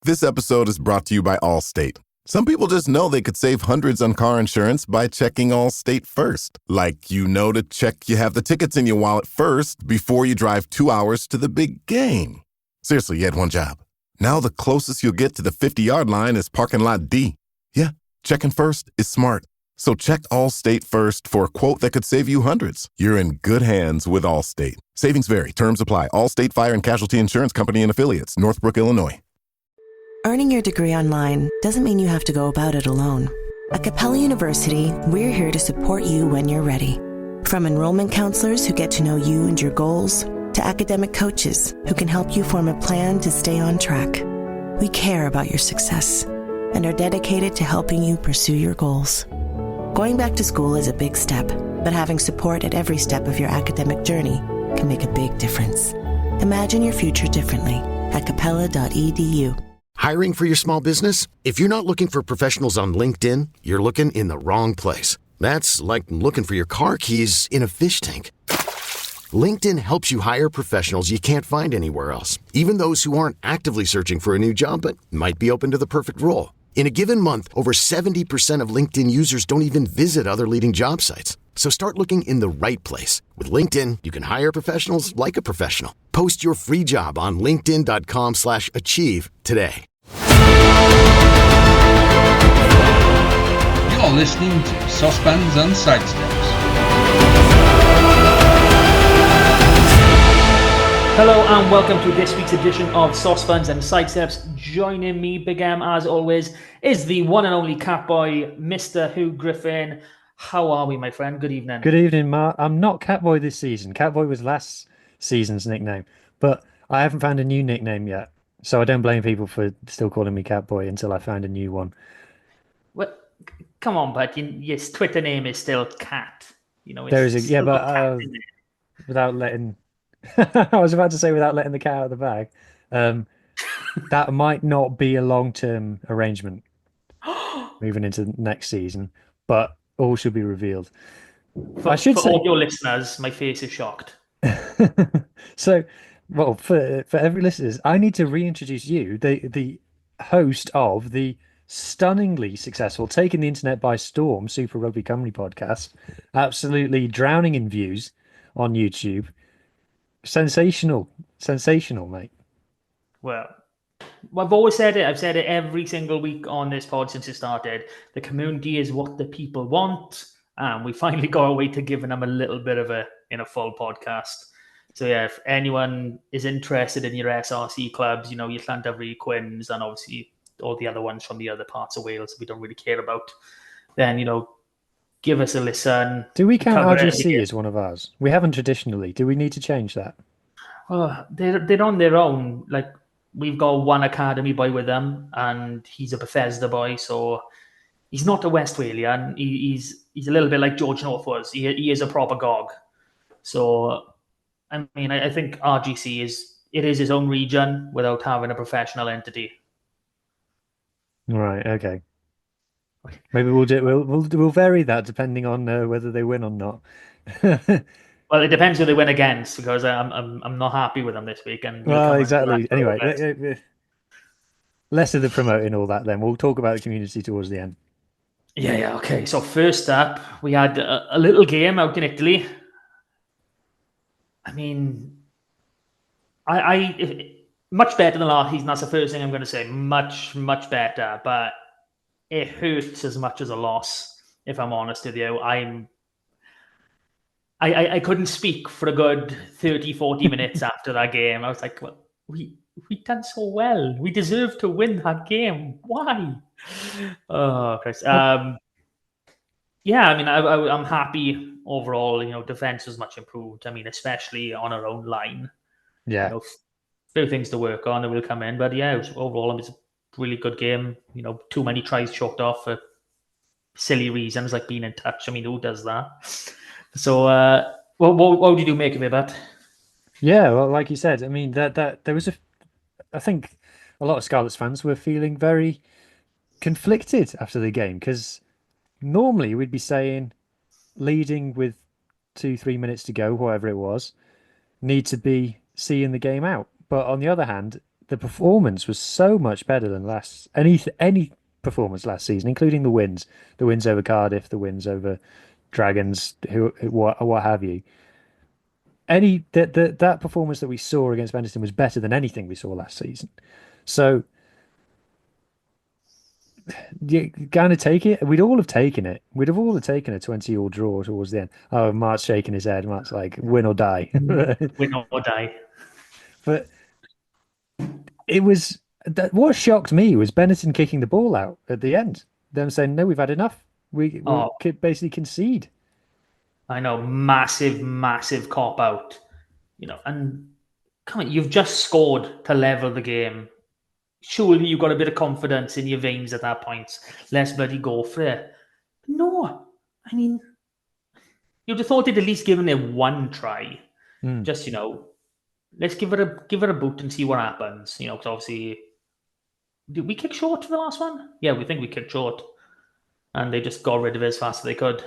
This episode is brought to you by Allstate. Some people just know they could save hundreds on car insurance by checking Allstate first. Like, to check you have the tickets in your wallet first before you drive 2 hours to the big game. Seriously, you had one job. Now the closest you'll get to the 50-yard line is parking lot D. Yeah, checking first is smart. So check Allstate first for a quote that could save you hundreds. You're in good hands with Allstate. Savings vary. Terms apply. Allstate Fire and Casualty Insurance Company and Affiliates. Northbrook, Illinois. Earning your degree online doesn't mean you have to go about it alone. At Capella University, we're here to support you when you're ready. From enrollment counselors who get to know you and your goals, to academic coaches who can help you form a plan to stay on track. We care about your success and are dedicated to helping you pursue your goals. Going back to school is a big step, but having support at every step of your academic journey can make a big difference. Imagine your future differently at capella.edu. Hiring for your small business? If you're not looking for professionals on LinkedIn, you're looking in the wrong place. That's like looking for your car keys in a fish tank. LinkedIn helps you hire professionals you can't find anywhere else, even those who aren't actively searching for a new job but might be open to the perfect role. In a given month, over 70% of LinkedIn users don't even visit other leading job sites. So start looking in the right place. With LinkedIn, you can hire professionals like a professional. Post your free job on linkedin.com/achieve today. You're listening to Saucepans and Sidesteps. Hello and welcome to this week's edition of Saucepans and Sidesteps. Joining me, Big M, as always, is the one and only Catboy, Mr. Huw Griffin. How are we, my friend? Good evening. Good evening, Mark. I'm not Catboy this season. Catboy was last season's nickname, but I haven't found a new nickname yet. So I don't blame people for still calling me Catboy until I find a new one. Well, come on, bud. Your Twitter name is still Cat. You know, there is but without letting, I was about to say without letting the cat out of the bag. That might not be a long-term arrangement moving into next season, but all should be revealed. For all your listeners, my face is shocked. So, well, for every listeners, I need to reintroduce you, the host of the stunningly successful, taking the internet by storm, Super Rugby Company podcast, absolutely drowning in views on YouTube. Sensational, mate. Well, I've always said it. I've said it every single week on this pod since it started. The community is what the people want, and we finally got our way to giving them a little bit of a full podcast. So yeah, if anyone is interested in your SRC clubs, your Llandovery Quins, and obviously all the other ones from the other parts of Wales we don't really care about, then give us a listen. Do we count RGC as one of ours? We haven't traditionally. Do we need to change that? Well, they're on their own. Like, we've got one academy boy with them, and he's a Bethesda boy, so he's not a West Walian. He's a little bit like George North was. He is a proper GOG. So, I mean, I think RGC is his own region without having a professional entity. Right. Okay. Maybe we'll vary that depending on whether they win or not. Well, it depends who they win against, because I'm not happy with them this week. And well, exactly. Anyway, less of the promoting all that. Then we'll talk about the community towards the end. Yeah. Okay. So first up, we had a little game out in Italy. I mean, I much better than last season. That's the first thing I'm going to say. Much better, but it hurts as much as a loss, if I'm honest with you. I couldn't speak for a good 30, 40 minutes after that game. I was like, well, we done so well. We deserve to win that game. Why? Oh, Chris. Yeah, I mean, I'm happy overall. Defense was much improved. I mean, especially on our own line. Yeah. Few things to work on that will come in. But yeah, overall, it was a really good game. Too many tries chalked off for silly reasons like being in touch. I mean, who does that? So, what did you make of it, Bat? Yeah, well, like you said, I mean, that there was I think a lot of Scarlets fans were feeling very conflicted after the game, because normally we'd be saying leading with 2-3 minutes to go, whatever it was, need to be seeing the game out. But on the other hand, the performance was so much better than any performance last season, including the wins over Cardiff, the wins over Dragons, what have you. That performance that we saw against Benetton was better than anything we saw last season. So you kind of take it. We'd all have taken it. We'd have all have taken a 20-all draw towards the end. Oh, Mark's shaking his head. Mark's like, win or die. Win or die. But it was what shocked me was Benetton kicking the ball out at the end. Them saying, "No, we've had enough. We could basically concede." I know, massive, massive cop out. And come on, you've just scored to level the game. Surely you've got a bit of confidence in your veins at that point. Let's bloody go for it. No, I mean, you'd have thought they'd at least given it one try. Just let's give it a boot and see what happens. Because obviously, did we kick short for the last one? Yeah, we think we kicked short, and they just got rid of it as fast as they could.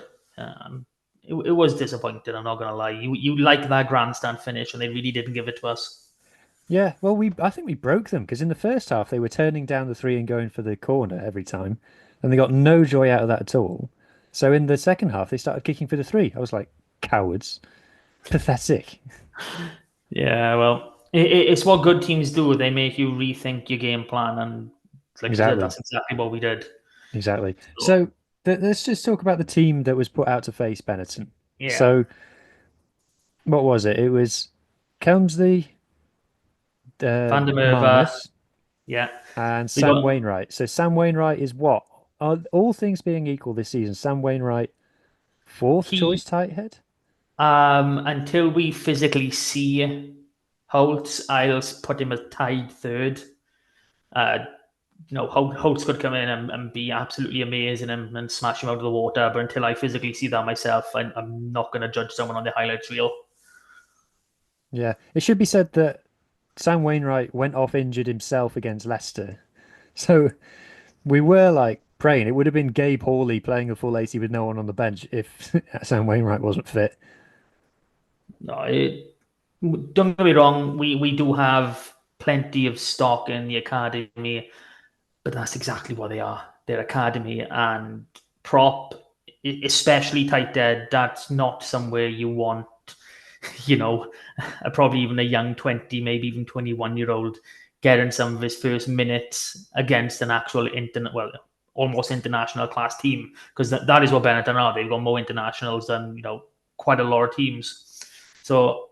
It was disappointing. I'm not gonna lie. You like that grandstand finish, and they really didn't give it to us. Yeah, well, I think we broke them because in the first half they were turning down the three and going for the corner every time, and they got no joy out of that at all. So in the second half they started kicking for the three. I was like, cowards, pathetic. Yeah, well, it's what good teams do. They make you rethink your game plan, and like I said, that's exactly what we did. Exactly. So let's just talk about the team that was put out to face Benetton. Yeah. So what was it? It was Kelmsley, Van der Merwe, Marnus, yeah, and Sam Wainwright. So Sam Wainwright is what? All things being equal this season, Sam Wainwright, fourth choice tight head? Until we physically see Holtz, I'll put him as tied third. Holtz could come in and be absolutely amazing and smash him out of the water. But until I physically see that myself, I'm not going to judge someone on the highlights reel. Yeah, it should be said that Sam Wainwright went off injured himself against Leicester. So we were like praying. It would have been Gabe Hawley playing a full 80 with no one on the bench if Sam Wainwright wasn't fit. No, don't get me wrong. We do have plenty of stock in the academy, but that's exactly what they are. They're academy and prop, especially tight end. That's not somewhere you want, probably even a young 20, maybe even 21-year-old getting some of his first minutes against an actual almost international class team, because that is what Benetton are. They've got more internationals than quite a lot of teams. So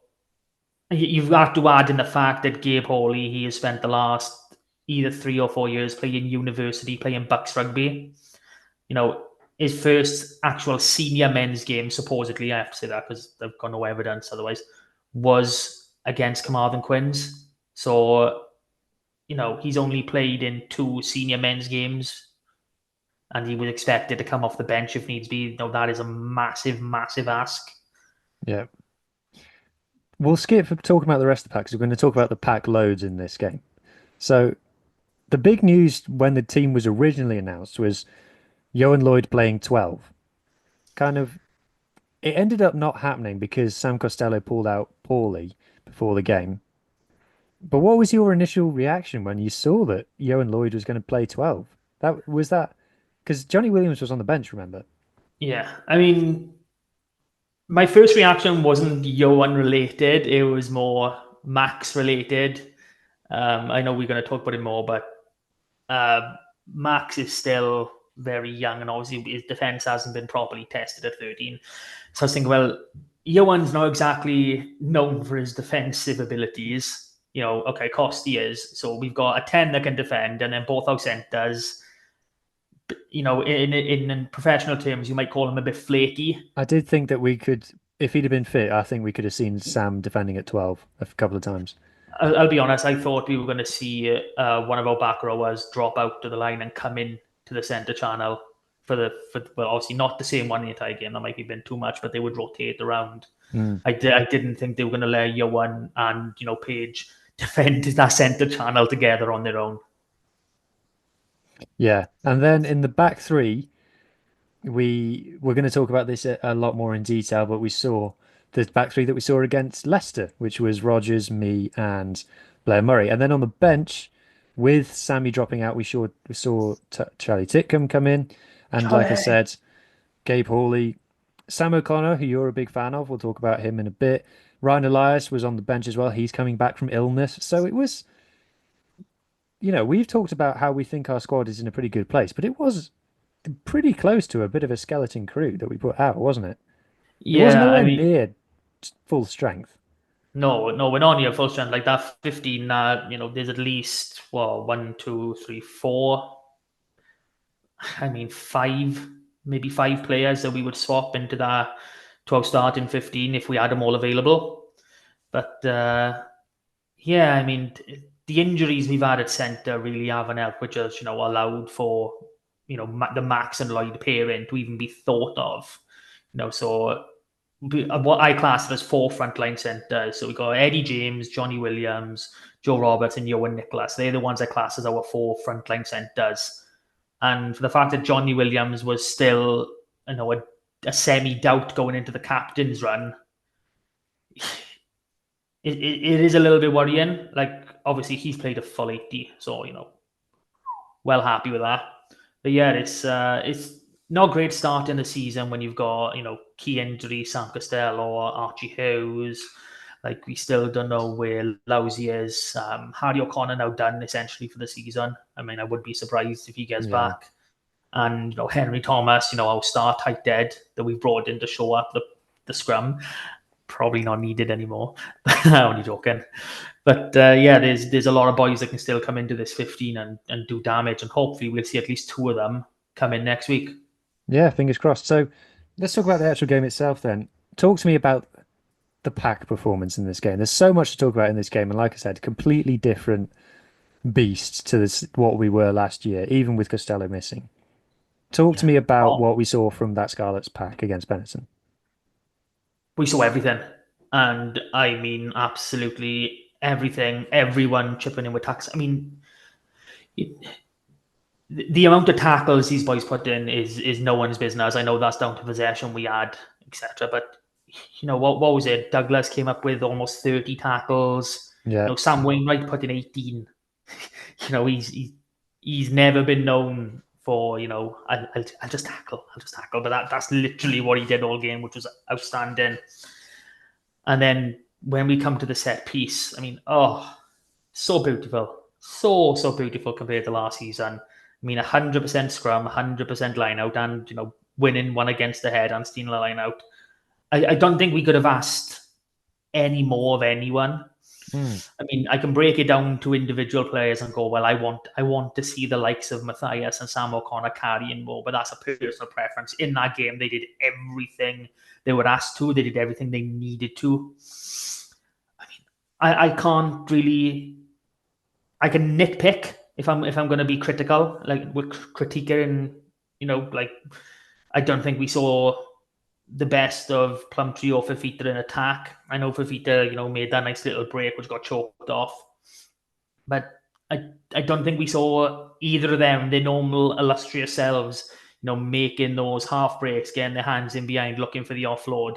you've got to add in the fact that Gabe Hawley, he has spent the last either 3 or 4 years playing university, playing Bucks rugby. His first actual senior men's game, supposedly, I have to say that because they've got no evidence otherwise, was against Carmarthen Quins. So, he's only played in 2 senior men's games, and he was expected to come off the bench if needs be. That is a massive, massive ask. Yeah. We'll skip talking about the rest of the pack because we're going to talk about the pack loads in this game. So the big news when the team was originally announced was Johan Lloyd playing 12. It ended up not happening because Sam Costello pulled out poorly before the game. But what was your initial reaction when you saw that Johan Lloyd was going to play 12? That because Johnny Williams was on the bench, remember? Yeah, I mean, my first reaction wasn't Johan related. It was more Max related. I know we're going to talk about it more, but Max is still very young, and obviously his defense hasn't been properly tested at 13. So I was thinking, well, Johan's not exactly known for his defensive abilities. Okay, Costi is. So we've got a 10 that can defend, and then both our centres. In professional terms, you might call him a bit flaky. I did think that we could, if he'd have been fit, I think we could have seen Sam defending at 12 a couple of times. I'll be honest, I thought we were going to see one of our back rowers drop out to the line and come in to the centre channel for obviously not the same one the entire game. That might be a bit too much, but they would rotate around. I didn't think they were going to let Johan and Page defend that centre channel together on their own. Yeah, and then in the back three, we're going to talk about this a lot more in detail, but we saw the back three that we saw against Leicester, which was Rogers, me, and Blair Murray. And then on the bench, with Sammy dropping out, we saw Charlie Titcombe come in. And like I said, Gabe Hawley, Sam O'Connor, who you're a big fan of, we'll talk about him in a bit. Ryan Elias was on the bench as well. He's coming back from illness. So it was, we've talked about how we think our squad is in a pretty good place, but it was pretty close to a bit of a skeleton crew that we put out, wasn't it? It was Yeah, nowhere near full strength. no, we're not near full strength. Like that 15, there's at least, one, two, three, four. I mean, maybe five players that we would swap into that 12 starting 15 if we had them all available. But yeah, I mean, the injuries we've had at centre really haven't helped, which has, allowed for, the Max and Lloyd pairing to even be thought of. So what I class as 4 frontline centres. So we got Eddie James, Johnny Williams, Joe Roberts, and Johan Nicholas. They're the ones I class as our 4 frontline centres. And for the fact that Johnny Williams was still, a semi-doubt going into the captain's run, it is a little bit worrying. Like, obviously, he's played a full 80, so, well happy with that. But yeah, it's not a great start in the season when you've got, key injuries, Sam Costello, Archie Hughes. Like, we still don't know where Lousy is. Harry O'Connor now done, essentially, for the season. I mean, I would be surprised if he gets back. And, Henry Thomas, our star tight dead that we brought in to show up the scrum. Probably not needed anymore. Only joking. But, yeah, there's a lot of boys that can still come into this 15 and do damage. And hopefully we'll see at least 2 of them come in next week. Yeah, fingers crossed. So let's talk about the actual game itself then. Talk to me about the pack performance in this game. There's so much to talk about in this game. And like I said, completely different beast to what we were last year, even with Costello missing. Talk to me about what we saw from that Scarlets pack against Benetton. We saw everything. And I mean, absolutely everything. Everyone chipping in with tackles. I mean, the amount of tackles these boys put in is no one's business. I know that's down to possession we had, etc. But, what was it? Douglas came up with almost 30 tackles. Yeah. Sam Wainwright put in 18. He's never been known for, I'll just tackle. But that's literally what he did all game, which was outstanding. And then when we come to the set piece, I mean, so beautiful. So beautiful compared to last season. I mean, 100% scrum, 100% line out, and, winning one against the head and stealing a line out. I don't think we could have asked any more of anyone. I mean, I can break it down to individual players and go, well, I want to see the likes of Matthias and Sam O'Connor carrying more, but that's a personal preference. In that game, they did everything they were asked to. They did everything they needed to. I mean, I can't really... I can nitpick if I'm going to be critical, like we're critiquing, I don't think we saw the best of Plumtree or Fafita in attack. I know Fafita, made that nice little break which got choked off, but I don't think we saw either of them, their normal illustrious selves, making those half breaks, getting their hands in behind, looking for the offload.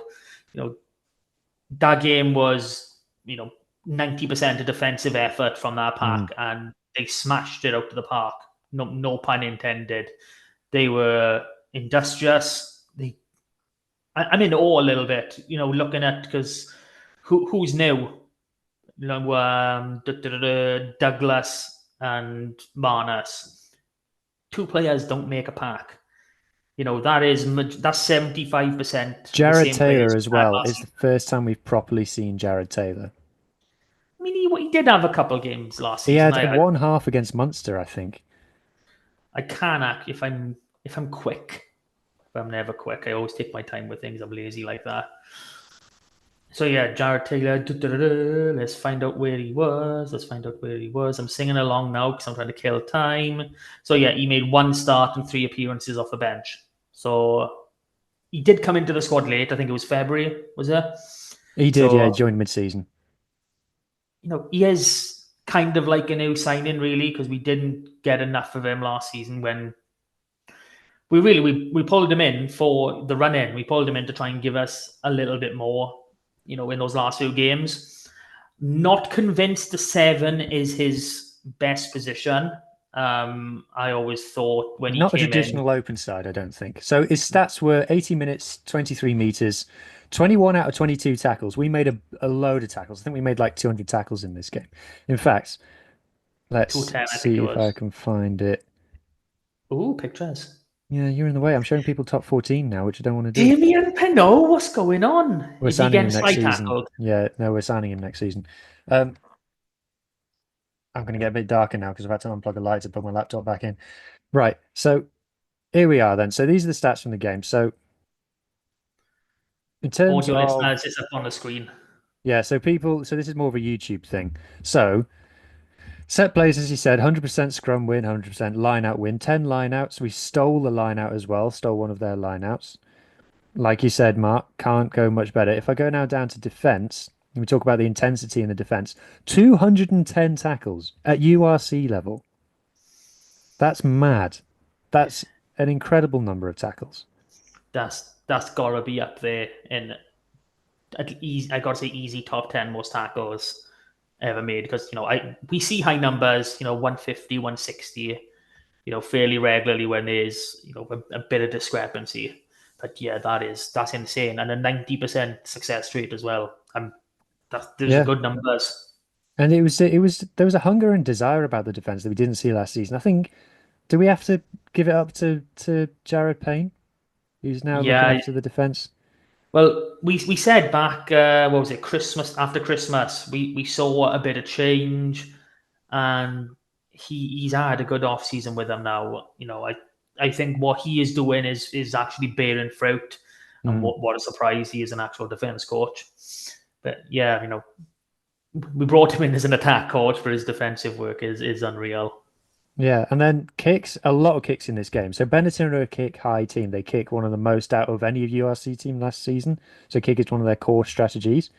That game was, 90% a defensive effort from that pack, and they smashed it out to the park. No pun intended. They were industrious. I'm in awe a little bit, looking at, because who's new? Douglas and Marnus. 2 players don't make a pack. That's 75%. Jared Taylor as well is the first time we've properly seen Jared Taylor. I mean, he did have a couple games last season. He had one half against Munster, I think. I can act if I'm quick. But I'm never quick. I always take my time with things. I'm lazy like that. So yeah, Jared Taylor. Let's find out where he was. I'm singing along now because I'm trying to kill time. So yeah, he made 1 start and 3 appearances off the bench. So he did come into the squad late. I think it was February, was it? He did, yeah. He joined mid-season. He is kind of like a new signing, really, because we didn't get enough of him last season when we pulled him in for the run-in. We pulled him in to try and give us a little bit more, in those last few games. Not convinced the 7 is his best position. I always thought when he Not a came in, traditional open side, I don't think. So his stats were 80 minutes, 23 meters, 21 out of 22 tackles. We made a load of tackles. I think we made like 200 tackles in this game. In fact, let's 210, I think it see if I was. can find it. Ooh, pictures. Yeah, you're in the way. I'm showing people top 14 now, which I don't want to do. Damien Penault, what's going on? We're Is he signing him getting next slide season. tackled? Yeah, no, we're signing him next season. Um, I'm going to get a bit darker now because I've had to unplug a light to put my laptop back in. Right, so here we are then. So these are the stats from the game. So in terms Audio of, listeners, it's up on the screen. yeah, so this is more of a YouTube thing. So set plays, as you said, 100% scrum win, 100% line out win, 10 line outs. We stole the line out as well, stole one of their line outs. Like you said, Mark, can't go much better. If I go now down to defense, we talk about the intensity in the defense, 210 tackles at URC level. That's mad. That's an incredible number of tackles. That's gotta be up there in at least I gotta say easy top 10 most tackles ever made because we see high numbers, 150, 160, fairly regularly when there's a bit of discrepancy. But yeah, that's insane, and a 90% success rate as well. Those are Yeah. good numbers. And there was a hunger and desire about the defense that we didn't see last season. I think, do we have to give it up to Jared Payne, who's now looking Yeah, after the defense? well, we said back, what was it, Christmas, after Christmas, we saw a bit of change, and he's had a good off season with them now. I think what he is doing is actually bearing fruit, and Mm. what a surprise he is an actual defense coach. But yeah, we brought him in as an attack coach, for his defensive work is unreal. Yeah, and then kicks, a lot of kicks in this game. So Benetton are a kick high team. They kick one of the most out of any of URC team last season. So kick is one of their core strategies.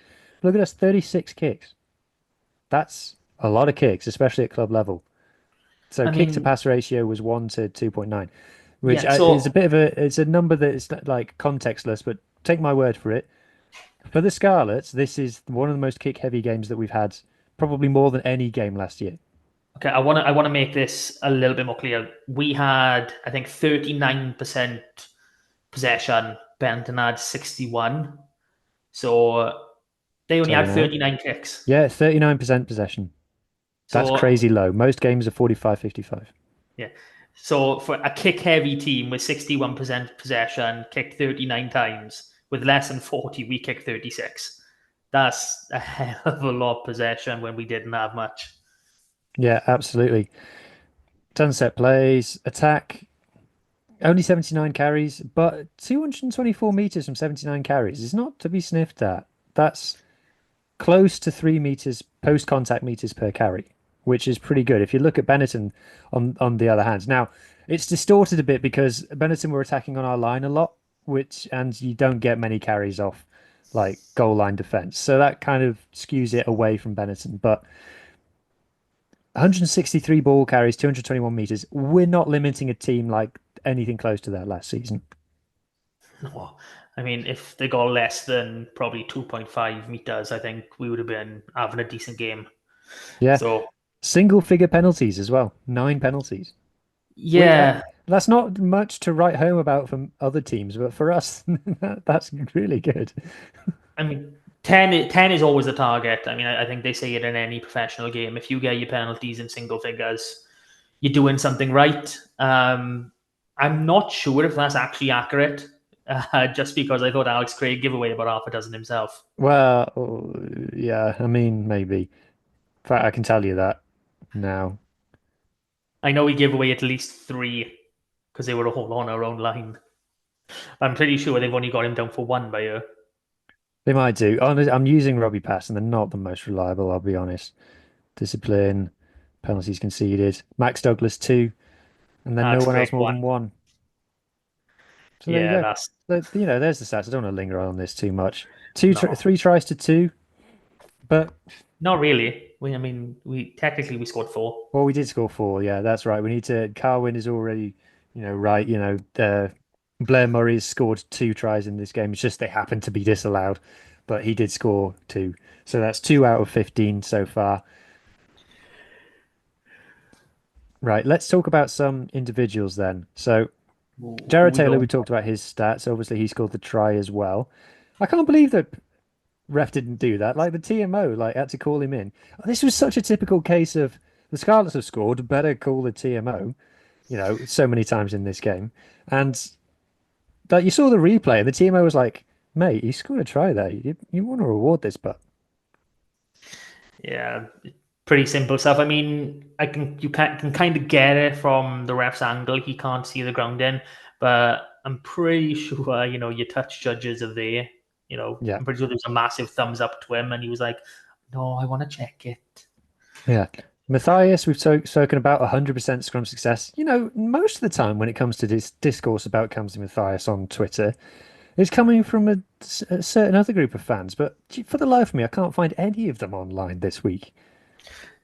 Look at us, 36 kicks. That's a lot of kicks, especially at club level. So I kick to mean, pass ratio was 1 to 2.9, which yeah. is a So bit of it's a number that is like contextless, but take my word for it. For the Scarlets, this is one of the most kick heavy games that we've had, probably more than any game last year. okay, I want to make this a little bit more clear. We had, I think, 39% possession. Benton had 61. So they only Sorry had now. 39 kicks. Yeah, 39% possession. That's So crazy low. Most games are 45, 55. yeah. So for a kick heavy team with 61% possession, kicked 39 times, with less than 40, we kicked 36. That's a hell of a lot of possession when we didn't have much. Yeah, absolutely. Ton set plays, attack, only 79 carries, but 224 meters from 79 carries is not to be sniffed at. That's close to 3 meters post contact meters per carry, which is pretty good. If you look at Benetton on the other hand, now it's distorted a bit because Benetton were attacking on our line a lot, and you don't get many carries off like goal line defense, so that kind of skews it away from Benetton. But 163 ball carries, 221 meters. We're not limiting a team like anything close to that last season. No, I mean, if they got less than probably 2.5 meters, I think we would have been having a decent game. Yeah, So, single figure penalties as well. 9 penalties. We yeah, That's not much to write home about from other teams, but for us, that's really good. I mean, 10 is always the target. I mean, I think they say it in any professional game. If you get your penalties in single figures, you're doing something right. I'm not sure if that's actually accurate, just because I thought Alex Craig gave away about half a dozen himself. Well, yeah, I mean, maybe. In fact, I can tell you that now. I know he gave away at least three because they were all on our own line. I'm pretty sure they've only got him down for one by you. They might do. I'm using Robbie Pass, and they're not the most reliable, I'll be honest. Discipline, penalties conceded. Max Douglas, 2, and then no Alex one Craig else more one. than 1. So there you Yeah, go. that's There's the stats. I don't want to linger on this too much. no, 3 tries to 2, but not really. We technically we scored four. well, we did score 4. Yeah, that's right. We need to. Carwin is already, right. Blair Murray has scored 2 tries in this game. It's just they happen to be disallowed. but he did score 2. So that's 2 out of 15 so far. Right, let's talk about some individuals then. So Who Jared we Taylor, go? we talked about his stats. Obviously, he scored the try as well. I can't believe that ref didn't do that. Like the TMO, like had to call him in. This was such a typical case of the Scarlets have scored, better call the TMO. So many times in this game, and like you saw the replay, and the TMO was like, "Mate, you scored a try there. You want to reward this, but." Yeah, pretty simple stuff. I mean, can kind of get it from the ref's angle. He can't see the ground in, but I'm pretty sure your touch judges are there. Yeah, I'm pretty sure there's a massive thumbs up to him, and he was like, "No, I want to check it." yeah. Matthias, we've spoken about 100% scrum success. Most of the time when it comes to this discourse about Kamsi Matthias on Twitter, it's coming from a certain other group of fans. But for the life of me, I can't find any of them online this week.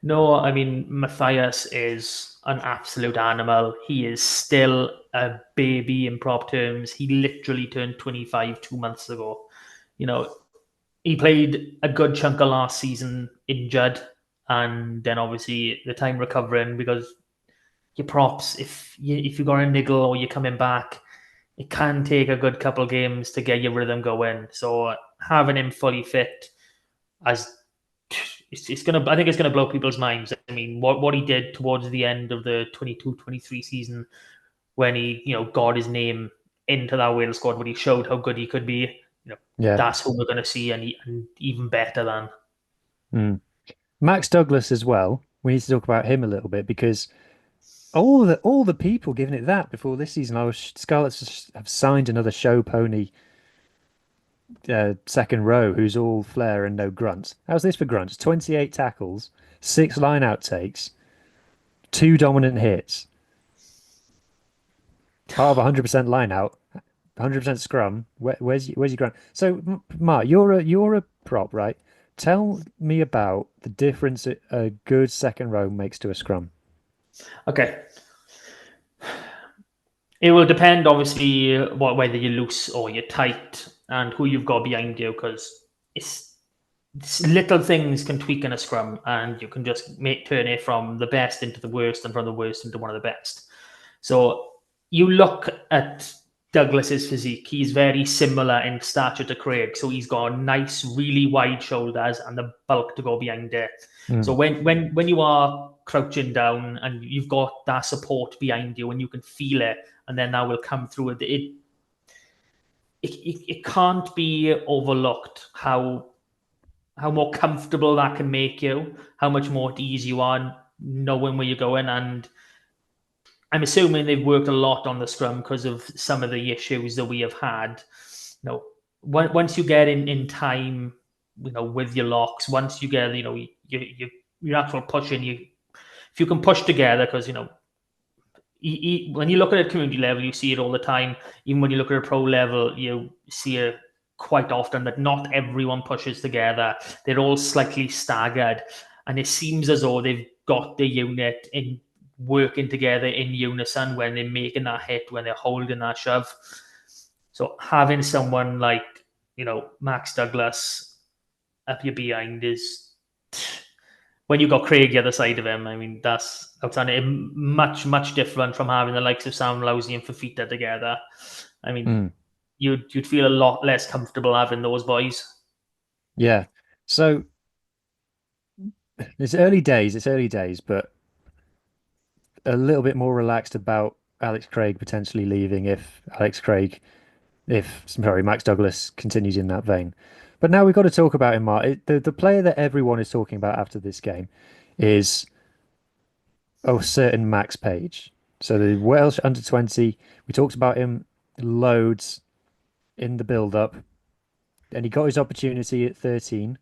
No, I mean, Matthias is an absolute animal. He is still a baby in prop terms. He literally turned 25 2 months ago. You know, he played a good chunk of last season injured, and then obviously the time recovering because your props, if you got a niggle or you're coming back, it can take a good couple games to get your rhythm going. So having him fully fit as it's gonna, I think it's gonna blow people's minds. I mean, what he did towards the end of the 22-23 season when he got his name into that Wales squad, when he showed how good he could be. Yeah. That's who we're gonna see, and even better than. Max Douglas as well. We need to talk about him a little bit because all the people giving it that before this season, Scarlets have signed another show pony second row who's all flair and no grunts. How's this for grunts? 28 tackles, 6 line out takes, 2 dominant hits, part of 100% line out, 100% scrum. Where's your grunt? So, Mark, you're a prop, right? Tell me about the difference a good second row makes to a scrum. Okay. It will depend, obviously, whether you're loose or you're tight and who you've got behind you, because it's little things can tweak in a scrum, and you can just turn it from the best into the worst, and from the worst into one of the best. So you look at Douglas's physique; he's very similar in stature to Craig. So he's got nice, really wide shoulders and the bulk to go behind it. So when you are crouching down and you've got that support behind you and you can feel it, and then that will come through it can't be overlooked how more comfortable that can make you, how much more at ease you are knowing where you're going. And I'm assuming they've worked a lot on the scrum because of some of the issues that we have had. Once you get in time, with your locks, once you get, your actual pushing, if you can push together, because when you look at a community level, you see it all the time. Even when you look at a pro level, you see it quite often that not everyone pushes together. They're all slightly staggered, and it seems as though they've got the unit in working together in unison when they're making that hit, when they're holding that shove. So having someone like Max Douglas up your behind is, when you got Craig the other side of him, I mean, that's outstanding. Much, much different from having the likes of Sam Lousy and Fafita together. I mean, you'd feel a lot less comfortable having those boys. Yeah. So it's early days, but a little bit more relaxed about Alex Craig potentially leaving if Max Douglas continues in that vein. But now we've got to talk about him, Mark. The player that everyone is talking about after this game is a certain Max Page. So the Welsh under 20, we talked about him loads in the build-up, and he got his opportunity at 13,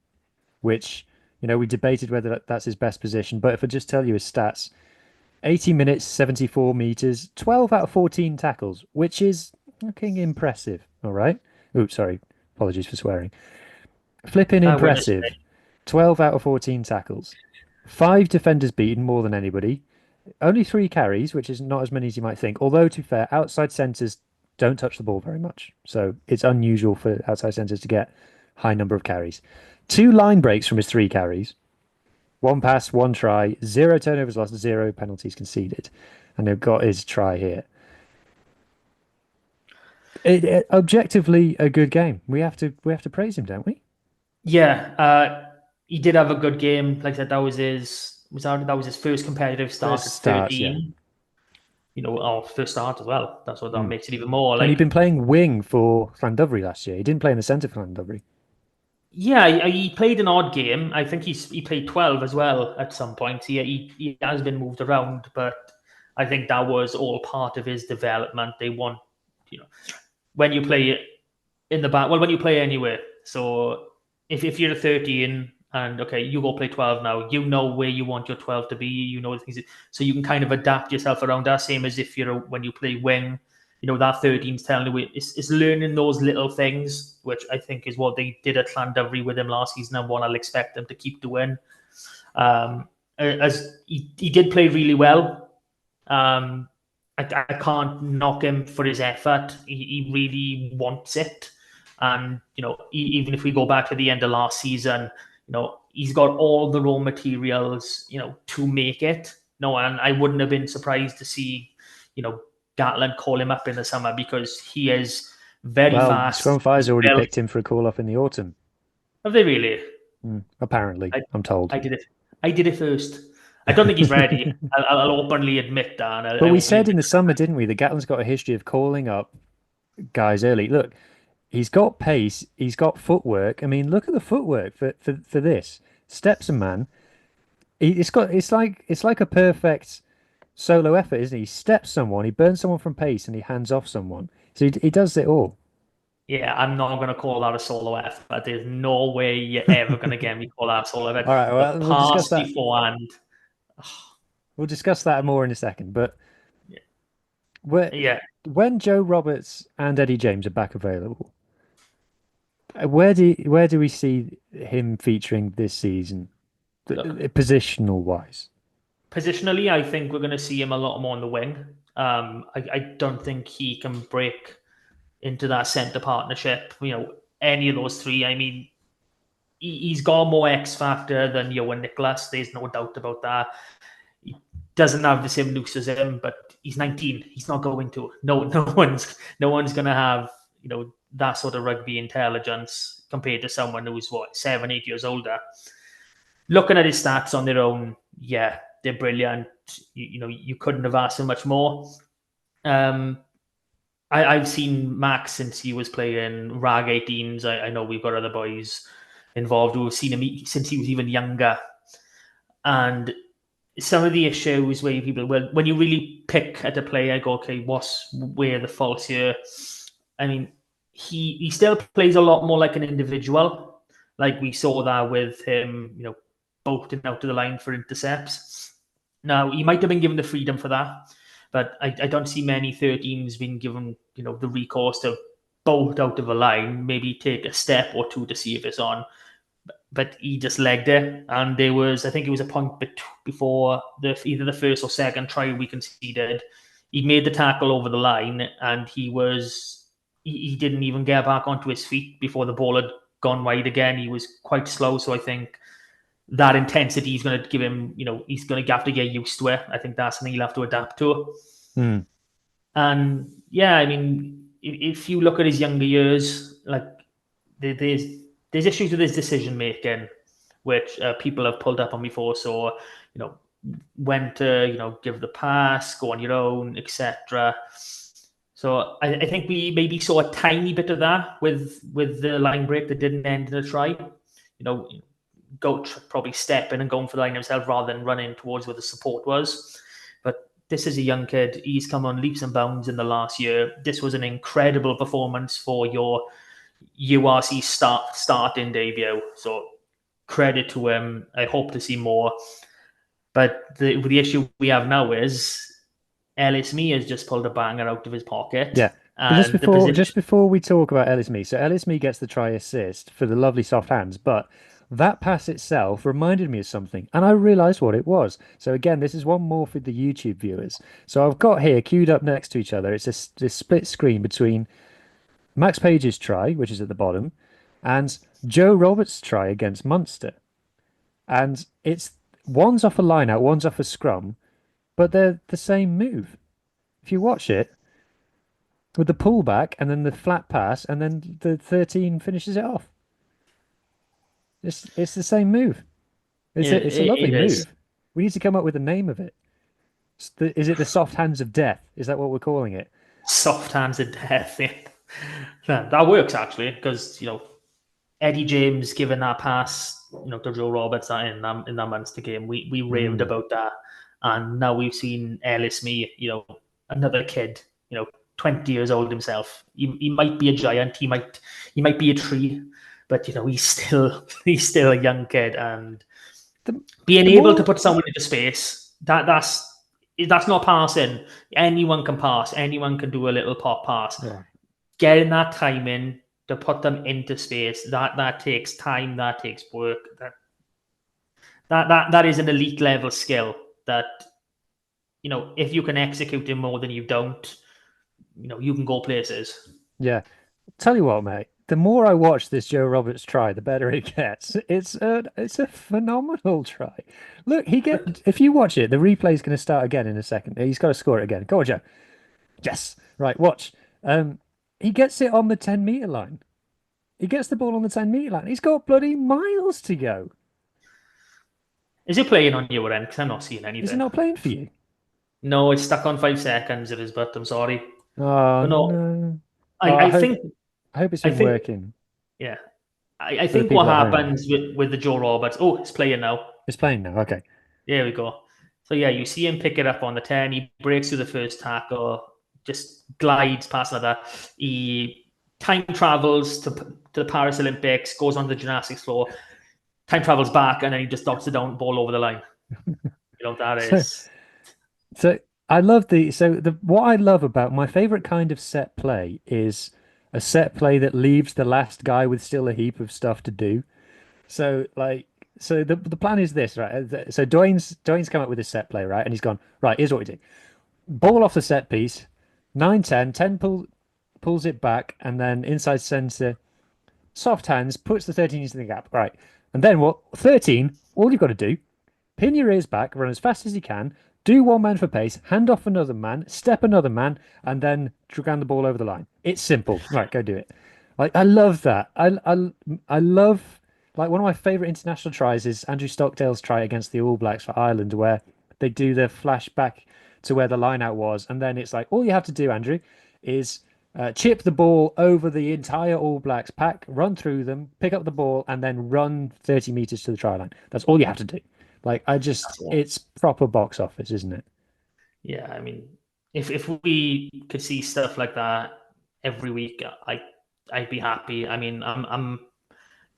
which, we debated whether that's his best position. But if I just tell you his stats, 80 minutes, 74 meters, 12 out of 14 tackles, which is fucking impressive. All right. Oops, sorry. Apologies for swearing. Flipping I wouldn't say. impressive. 12 out of 14 tackles. 5 defenders beaten, more than anybody. Only 3 carries, which is not as many as you might think. Although, to be fair, outside centres don't touch the ball very much. So it's unusual for outside centres to get high number of carries. 2 line breaks from his 3 carries. 1 pass, 1 try, 0 turnovers lost, 0 penalties conceded. And they've got his try here. Objectively a good game. We have to praise him, don't we? Yeah, he did have a good game. Like I said, that was his first competitive start at 13. Yeah. You know, our first start as well. That's what that makes it even more. And he'd been playing wing for Llandudno last year. He didn't play in the centre for Llandudno. Yeah, he played an odd game. I think he played 12 as well at some point. He has been moved around, but I think that was all part of his development. They want, when you play in the back, well, when you play anywhere. So if you're a 13 and okay, you go play 12 now, you know where you want your 12 to be. You know things, so you can kind of adapt yourself around that. Same as if when you play wing. That 13's telling you it's learning those little things, which I think is what they did at Llandudno with him last season and what I'll expect them to keep doing. As he did play really well. I can't knock him for his effort. He really wants it. And, even if we go back to the end of last season, he's got all the raw materials, to make it. No, and I wouldn't have been surprised to see, Gatland call him up in the summer because he is very fast. Scrum Fire's already picked him for a call up in the autumn. Have they really? Apparently, I'm told. I did it first. I don't think he's ready. I'll openly admit that. But we said in the summer, didn't we, that Gatland's got a history of calling up guys early. Look, he's got pace, he's got footwork. I mean, look at the footwork for this. Stepson, man. It's like a perfect solo effort, isn't he? He steps someone, he burns someone from pace, and he hands off someone. So he does it all. Yeah, I'm not going to call that a solo effort. There's no way you're ever going to get me to call that a solo effort. All right, well, we'll discuss that beforehand. We'll discuss that more in a second. But when Joe Roberts and Eddie James are back available, where do we see him featuring this season, positional wise? Positionally, I think we're going to see him a lot more on the wing. I don't think he can break into that centre partnership. Any of those three. I mean, he's got more X factor than Johan Nicholas. There's no doubt about that. He doesn't have the same looks as him, but he's 19. He's not going to. No one's going to have that sort of rugby intelligence compared to someone who's 7, 8 years older. Looking at his stats on their own, yeah, they're brilliant. You couldn't have asked for much more. I've seen Max since he was playing RAG 18s. I know we've got other boys involved who have seen him since he was even younger. And some of the issues where when you really pick at a player, go, okay, where the faults here? I mean, he still plays a lot more like an individual. Like we saw that with him, bolting out to the line for intercepts. Now, he might have been given the freedom for that, but I don't see many 13s being given, the recourse to bolt out of a line, maybe take a step or two to see if it's on. But he just legged it, and I think it was a point before either the first or second try we conceded. He made the tackle over the line, and he didn't even get back onto his feet before the ball had gone wide again. He was quite slow, so I think that intensity is going to give him, he's going to have to get used to it. I think that's something he'll have to adapt to. And yeah, I mean, if you look at his younger years, like there's issues with his decision making, which people have pulled up on before. So, when to, give the pass, go on your own, etc. So I think we maybe saw a tiny bit of that with the line break that didn't end in a try. Probably stepping and going for the line himself rather than running towards where the support was. But this is a young kid. He's come on leaps and bounds in the last year. This was an incredible performance for your URC starting debut. So credit to him. I hope to see more. But the issue we have now is Ellis Mee has just pulled a banger out of his pocket. Yeah. Just before we talk about Ellis Mee, so Ellis Mee gets the try assist for the lovely soft hands, but that pass itself reminded me of something, and I realised what it was. So again, this is one more for the YouTube viewers. So I've got here, queued up next to each other, it's this split screen between Max Page's try, which is at the bottom, and Joe Roberts' try against Munster. And it's one's off a line out, one's off a scrum, but they're the same move. If you watch it, with the pullback and then the flat pass, and then the 13 finishes it off. It's the same move. It's a lovely It is. move. We need to come up with a name of it. Is it the soft hands of death? Is that what we're calling it? Soft hands of death. Yeah. That works actually, because Eddie James giving that pass, to Joe Roberts in that Munster game. We raved about that, and now we've seen Ellis Mee, another kid, 20 years old himself. He might be a giant. He might be a tree, but he's still a young kid, and being able to put someone into space, that's not passing. Anyone can pass. Anyone can do a little pop pass. Yeah. Getting that time in to put them into space, that takes time. That takes work. That is an elite level skill. That if you can execute it more than you don't, you can go places. Yeah. Tell you what, mate. The more I watch this Joe Roberts try, the better it gets. It's a phenomenal try. Look, if you watch it, the replay is going to start again in a second. He's got to score it again. Go on, Joe. Yes. Right, watch. He gets it on the 10-meter line. He gets the ball on the 10-meter line. He's got bloody miles to go. Is it playing on your end? Because I'm not seeing anything. Is it not playing for you? No, it's stuck on 5 seconds. It is, but I'm sorry. Oh, no. I hope it's been working. Yeah. I think what happens with the Joe Roberts... Oh, it's playing now. It's playing now, okay. There we go. So, yeah, you see him pick it up on the 10. He breaks through the first tackle, just glides past another. He time travels to the Paris Olympics, goes on the gymnastics floor, time travels back, and then he just dots the down ball over the line. That is... So I love what I love about my favorite kind of set play is a set play that leaves the last guy with still a heap of stuff to do. So the plan is this, right? So Dwayne's come up with this set play, right? And he's gone, right, here's what we do. Ball off the set piece, 9-10, 10 pulls it back, and then inside centre, soft hands, puts the 13 into the gap. Right. And then what? 13, all you've got to do, pin your ears back, run as fast as you can, do one man for pace, hand off another man, step another man, and then ground the ball over the line. It's simple. Right, go do it. I love that. I love, one of my favourite international tries is Andrew Stockdale's try against the All Blacks for Ireland, where they do the flashback to where the line out was, and then it's all you have to do, Andrew, is chip the ball over the entire All Blacks pack, run through them, pick up the ball, and then run 30 metres to the try line. That's all you have to do. It's proper box office, isn't it? Yeah, I mean, if we could see stuff like that every week, I'd be happy. I mean, I'm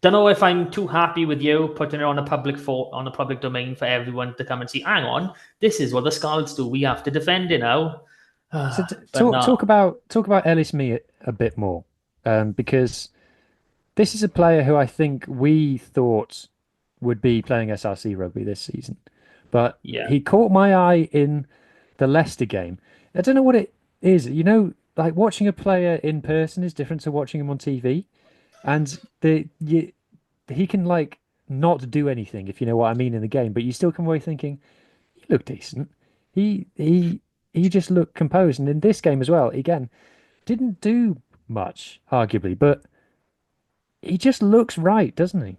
don't know if I'm too happy with you putting it on a public domain for everyone to come and see. Hang on, this is what the Scarlets do. We have to defend it now. So talk about Ellis Mee a bit more, because this is a player who I think we thought would be playing SRC rugby this season, but he caught my eye in the Leicester game. I don't know what it is. Watching a player in person is different to watching him on TV, and he can not do anything, if you know what I mean, in the game, but you still come away thinking he looked decent. He just looked composed, and in this game as well, again, didn't do much arguably, but he just looks right, doesn't he?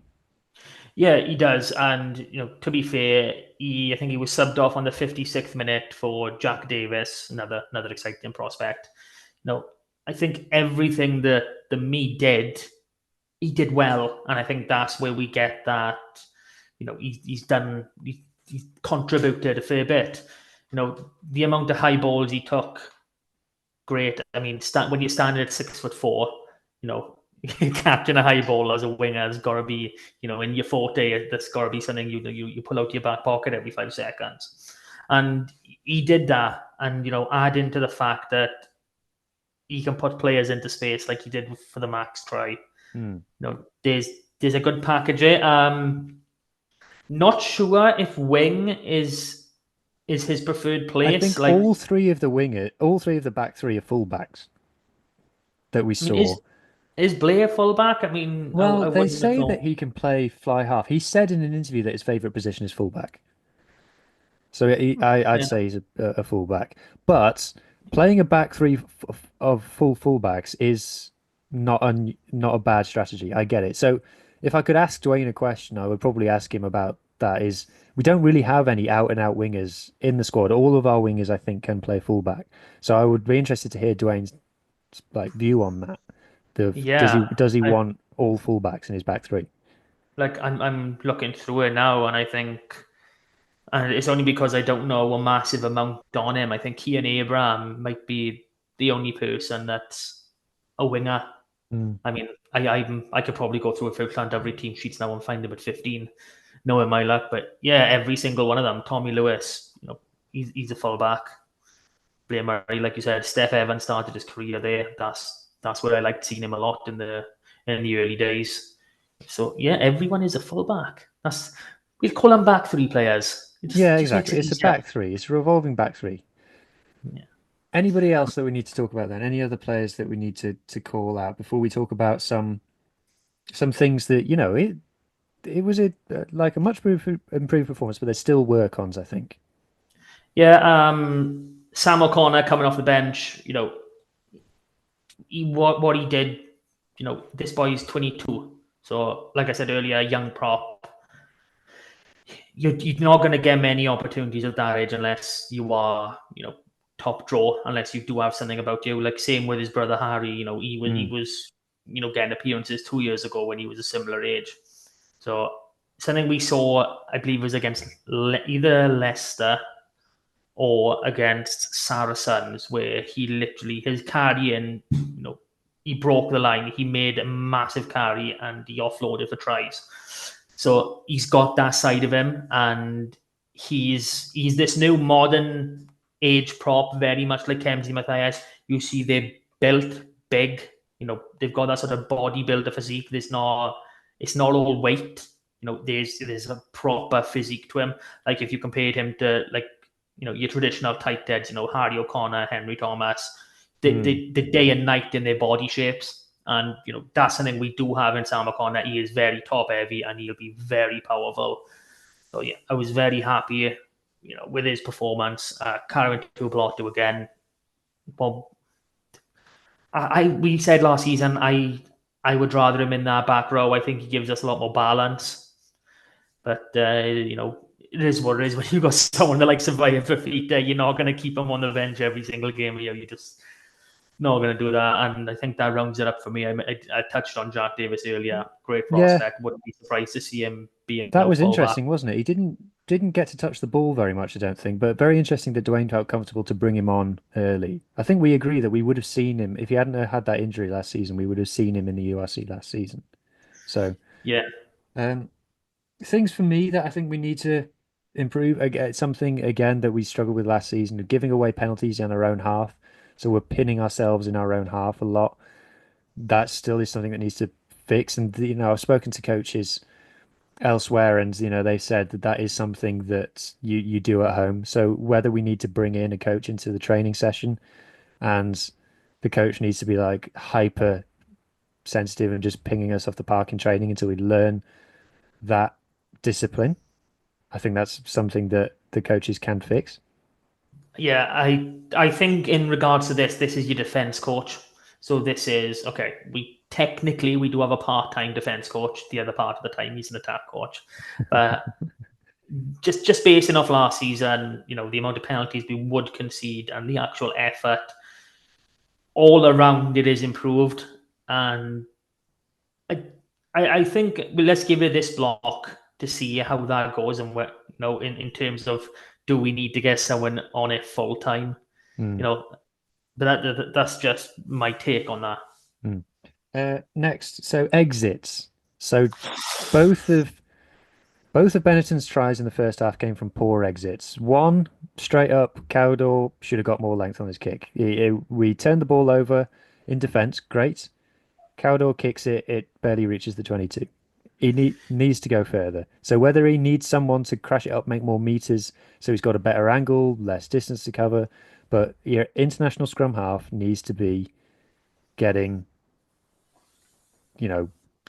Yeah, he does. And, to be fair, I think he was subbed off on the 56th minute for Jack Davis, another exciting prospect. I think everything that the Mee did, he did well. And I think that's where we get that, he's contributed a fair bit. The amount of high balls he took, great. I mean, when you're standing at 6'4", catching a high ball as a winger has got to be, in your forte. That's got to be something you pull out your back pocket every 5 seconds. And he did that. And, adding to the fact that he can put players into space like he did for the Max try. There's a good package here. Not sure if wing is his preferred place. I think all three of the back three are fullbacks that we saw. Is Blair fullback? I mean, Well, I they wouldn't have say that thought. he can play fly half. He said in an interview that his favorite position is fullback. So I'd Yeah, say he's a fullback. But playing a back three of full fullbacks is not a bad strategy. I get it. So if I could ask Dwayne a question, I would probably ask him about that. Is we don't really have any out and out wingers in the squad. All of our wingers, I think, can play fullback. So I would be interested to hear Dwayne's view on that. yeah. Does he I want all fullbacks in his back three? I'm looking through it now, and I think, and it's only because I don't know a massive amount on him. I think he and Abraham might be the only person that's a winger. Mm. I mean, I could probably go through a few every team sheets now and find him at 15, knowing my luck. But yeah, every single one of them. Tommy Lewis, he's a fullback. Blair Murray, like you said, Steph Evans started his career there. That's where I liked seeing him a lot in the early days. So yeah, everyone is a fullback. We'll call them back three players. It Yeah, just makes exactly. it It's a easier. back three. It's a revolving back three. Yeah. Anybody else that we need to talk about then? Any other players that we need to call out before we talk about some things that, it was like a much improved performance, but there's still work ons, I think. Yeah, Sam O'Connor coming off the bench, what he did, this boy is 22. So, like I said earlier, young prop. You're not going to get many opportunities at that age unless you are, top draw, unless you do have something about you. Like same with his brother Harry, he was, getting appearances 2 years ago when he was a similar age. So something we saw, I believe, was against either Leicester or against Saracens, where he literally his carrying, he broke the line. He made a massive carry and he offloaded for tries. So he's got that side of him, and he's this new modern age prop, very much like Kemsey Matthias. You see, they're built big. They've got that sort of bodybuilder physique. It's not all weight. There's a proper physique to him. Like if you compared him to your traditional tight heads, Harry O'Connor, Henry Thomas, the day and night in their body shapes. And, that's something we do have in Sam O'Connor. He is very top heavy and he'll be very powerful. So, yeah, I was very happy, with his performance. Carrying to Blotto again. Well, we said last season, I would rather him in that back row. I think he gives us a lot more balance. But, it is what it is. When you got someone that likes surviving for Fafita, you're not going to keep him on the bench every single game. You just not going to do that. And I think that rounds it up for me. I touched on Jack Davis earlier. Great Yeah, prospect. Wouldn't be surprised to see him being that no was fullback. interesting, wasn't it? He didn't get to touch the ball very much, I don't think, but very interesting that Dwayne felt comfortable to bring him on early. I think we agree that we would have seen him if he hadn't had that injury last season. We would have seen him in the URC last season. So, Yeah. um, things for me that I think we need to improve. Something again that we struggled with last season, giving away penalties in our own half. So we're pinning ourselves in our own half a lot. That still is something that needs to fix. And I've spoken to coaches elsewhere, and they said that is something that you do at home. So whether we need to bring in a coach into the training session, and the coach needs to be like hyper sensitive and just pinging us off the park in training until we learn that discipline. I think that's something that the coaches can fix. Yeah, I think in regards to this is your defense coach. So this is okay. We do have a part-time defense coach. The other part of the time he's an attack coach. But just basing off last season, the amount of penalties we would concede and the actual effort, all around it is improved. And I think let's give it this block to see how that goes and what in terms of do we need to get someone on it full time, Mm. but that's just my take on that. Next, so exits. So both of both of Benetton's tries in the first half came from poor exits. One straight up, Cowdor should have got more length on his kick. We turned the ball over in defence, great. Cowdor kicks it, it barely reaches the 22. He needs to go further. So whether he needs someone to crash it up, make more meters, so he's got a better angle, less distance to cover, but your international scrum half needs to be getting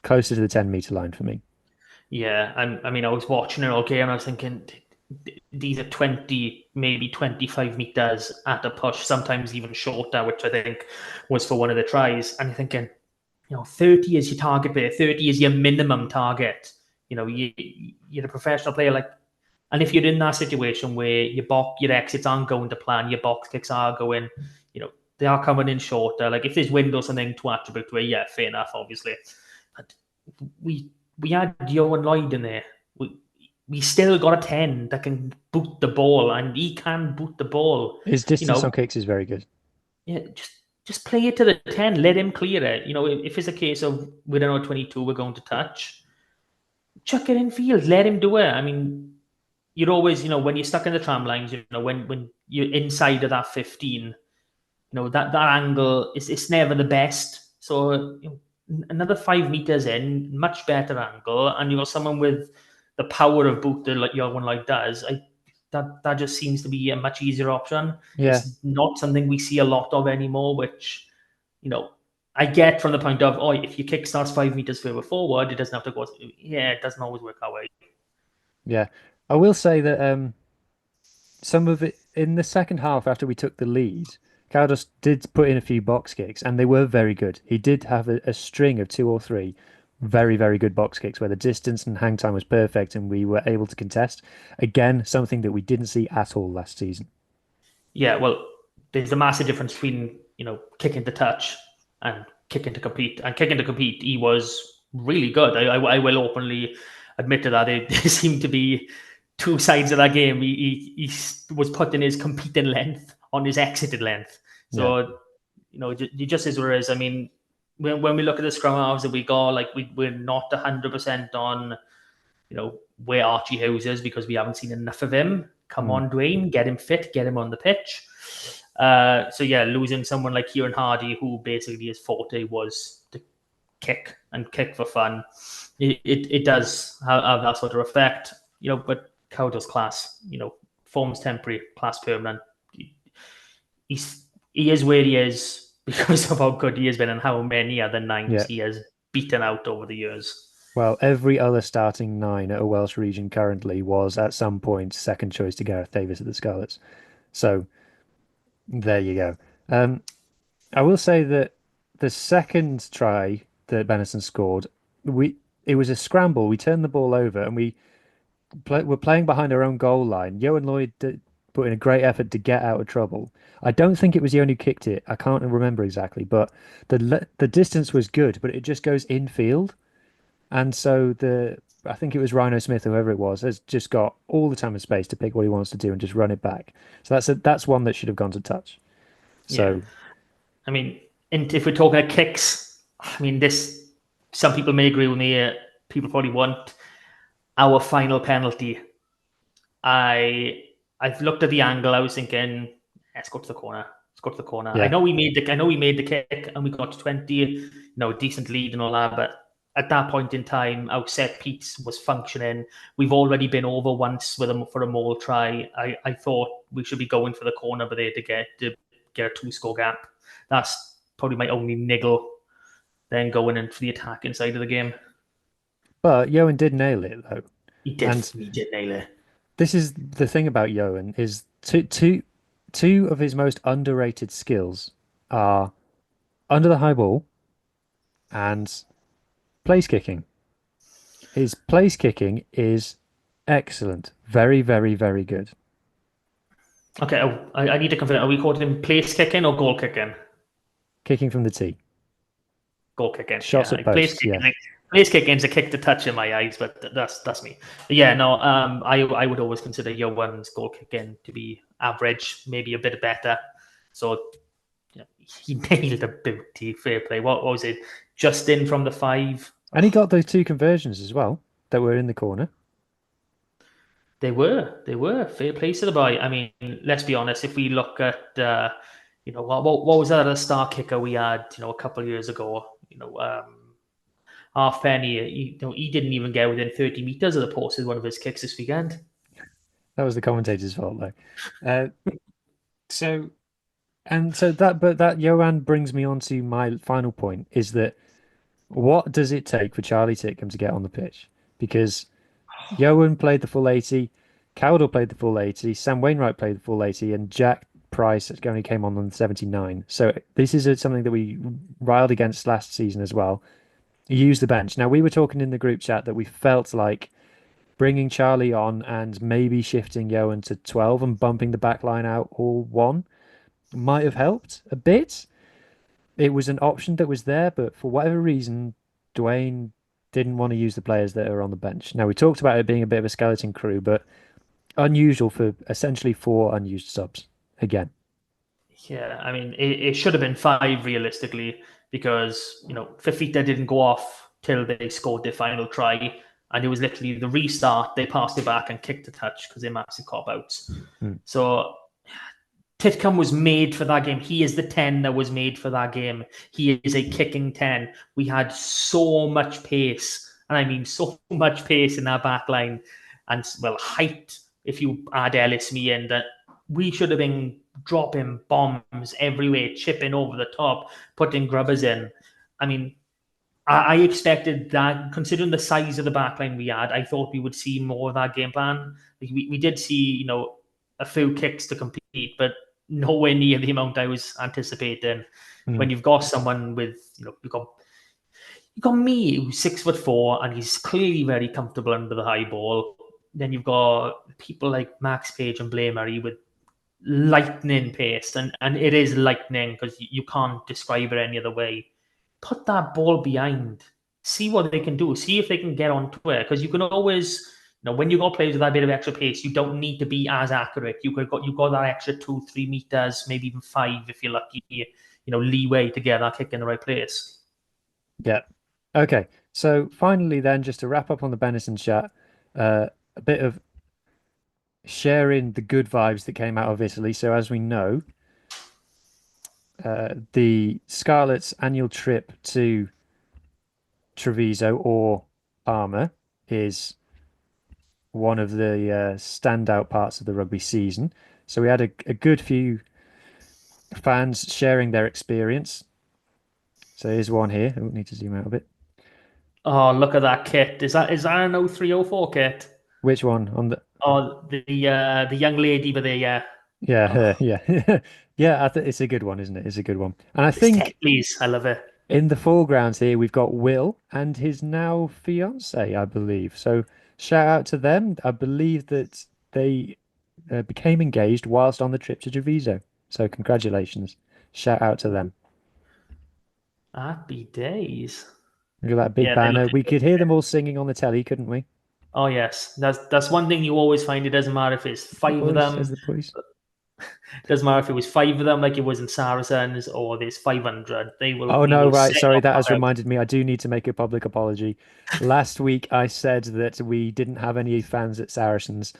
closer to the 10-meter line for me. Yeah, I mean, I was watching it all game and I was thinking these are 20, maybe 25 meters at a push, sometimes even shorter, which I think was for one of the tries. And you're thinking, 30 is your target there, 30 is your minimum target. You're a professional player, and if you're in that situation where your exits aren't going to plan, your box kicks are going, they are coming in shorter. Like if there's wind or something to attribute to it, yeah, fair enough, obviously. But we had Joe and Lloyd in there. We still got a 10 that can boot the ball, and he can boot the ball. His distance on kicks is very good. Yeah, just play it to the 10. Let him clear it. If it's a case of we're in our 22, we're going to touch, chuck it in field. Let him do it. I mean, you're always, when you're stuck in the tram lines, when you're inside of that 15, that angle it's never the best. So another 5 meters in, much better angle, and you got someone with the power of boot that like your one like does. That just seems to be a much easier option. Yeah. It's not something we see a lot of anymore, which I get from the point of if your kick starts 5 meters further forward, it doesn't have to go. Yeah, it doesn't always work that way. Yeah, I will say that some of it in the second half after we took the lead, Cardiff did put in a few box kicks and they were very good. He did have a string of 2 or 3 very, very good box kicks where the distance and hang time was perfect and we were able to contest. Again, something that we didn't see at all last season. Yeah, well, there's a massive difference between, kicking to touch and kicking to compete. And kicking to compete, he was really good. I will openly admit to that. There seemed to be two sides of that game. He was putting his competing length on his exited length. So, just as whereas, I mean, when we look at the scrum halves that we got, we're not 100% on, where Archie Hughes is because we haven't seen enough of him. Come on, Dwayne, get him fit, get him on the pitch. So yeah, losing someone like Kieran Hardy, who basically his forte was to kick and kick for fun, it does have that sort of effect. But Cowdell's class, form's temporary, class permanent. He is where he is because of how good he has been and how many other names he has beaten out over the years. Well, every other starting 9 at a Welsh region currently was at some point second choice to Gareth Davies at the Scarlets. So there you go. I will say that the second try that Benetton scored, it was a scramble. We turned the ball over and we're playing behind our own goal line. Joe and Lloyd put in a great effort to get out of trouble. I don't think it was Joe who kicked it. I can't remember exactly, but the distance was good, but it just goes infield. And so I think it was Rhino Smith, or whoever it was, has just got all the time and space to pick what he wants to do and just run it back. So that's one that should have gone to touch. So, I mean, and if we're talking about kicks, I mean, some people may agree with me. People probably want our final penalty. I've looked at the angle. I was thinking, let's go to the corner. Let's go to the corner. Yeah. I know we made the kick and we got to 20, decent lead and all that, but at that point in time, our set piece was functioning. We've already been over once for a maul try. I thought we should be going for the corner, but they had to get a 2-score gap. That's probably my only niggle. Then going in for the attack inside of the game. But Johan did nail it though. He did nail it. This is the thing about Johan is two of his most underrated skills are under the high ball and place kicking. His place kicking is excellent. Very, very, very good. Okay, I need to confirm. Are we calling him place kicking or goal kicking? Kicking from the tee. Goal kicking. Shots at posts, Place kicking is a kick to touch in my eyes, but that's me. But yeah, no, I would always consider Johan's goal kicking to be average, maybe a bit better. So he nailed a booty, fair play. What was it? Just in from the 5. And he got those 2 conversions as well that were in the corner. They were fair play to the boy. I mean, let's be honest. If we look at, what was that other star kicker we had, a couple of years ago? Half Penny. He didn't even get within 30 meters of the post with one of his kicks this weekend. That was the commentator's fault, though. But that Johan brings me on to my final point: is that What does it take for Charlie Titcombe to get on the pitch? Because Yohan played the full 80, Cowdell played the full 80, Sam Wainwright played the full 80, and Jack Price only came on 79. So this is something that we riled against last season as well. Use the bench. Now, we were talking in the group chat that we felt like bringing Charlie on and maybe shifting Yohan to 12 and bumping the back line out all one might have helped a bit. It was an option that was there, but for whatever reason, Dwayne didn't want to use the players that are on the bench. Now, we talked about it being a bit of a skeleton crew, but unusual for essentially four unused subs again. Yeah, I mean, it should have been five realistically because, Fafita didn't go off till they scored their final try. And it was literally the restart. They passed it back and kicked a touch because they're massive cop outs. So Titcombe was made for that game. He is the 10 that was made for that game. He is a kicking 10. We had so much pace, and I mean so much pace in that back line. And, well, height, if you add Ellis me in, that we should have been dropping bombs everywhere, chipping over the top, putting grubbers in. I mean, I expected that, considering the size of the backline we had, I thought we would see more of that game plan. Like we did see, a few kicks to compete, but nowhere near the amount I was anticipating. When you've got someone with, you've got me who's 6'4" and he's clearly very comfortable under the high ball. Then you've got people like Max Page and Blair Murray with lightning pace, and it is lightning because you can't describe it any other way. Put that ball behind. See what they can do. See if they can get onto it. Because you can always, when you got players with that bit of extra pace, you don't need to be as accurate. You got that extra 2-3 meters, maybe even 5 if you're lucky. Leeway to get that kick in the right place. Yeah. Okay. So finally, then, just to wrap up on the Benetton chat, a bit of sharing the good vibes that came out of Italy. So as we know, the Scarlets' annual trip to Treviso or Parma is one of the standout parts of the rugby season. So we had a good few fans sharing their experience. So here's one here. I need to zoom out a bit. Oh, look at that kit. Is that an 0304 kit? Which one? On the the young lady with the yeah, oh. yeah. Yeah, I think it's a good one, isn't it? It's a good one. And I This think tech, please. I love it. in the foreground here, we've got Will and his now fiance, I believe. So shout out to them. I believe that they became engaged whilst on the trip to Treviso. So congratulations. Shout out to them. Happy days. Look at that big Yeah, they banner. look We good. could hear them all singing on the telly, couldn't we? Oh yes, that's one thing you always find. It doesn't matter if it's The five of boys, them. there's the boys. It doesn't matter if it was 5 of them, like it was in Saracens, or there's 500. Oh We no, will right. set Sorry, off that has that. reminded me. I do need to make a public apology. Last week I said that we didn't have any fans at Saracens.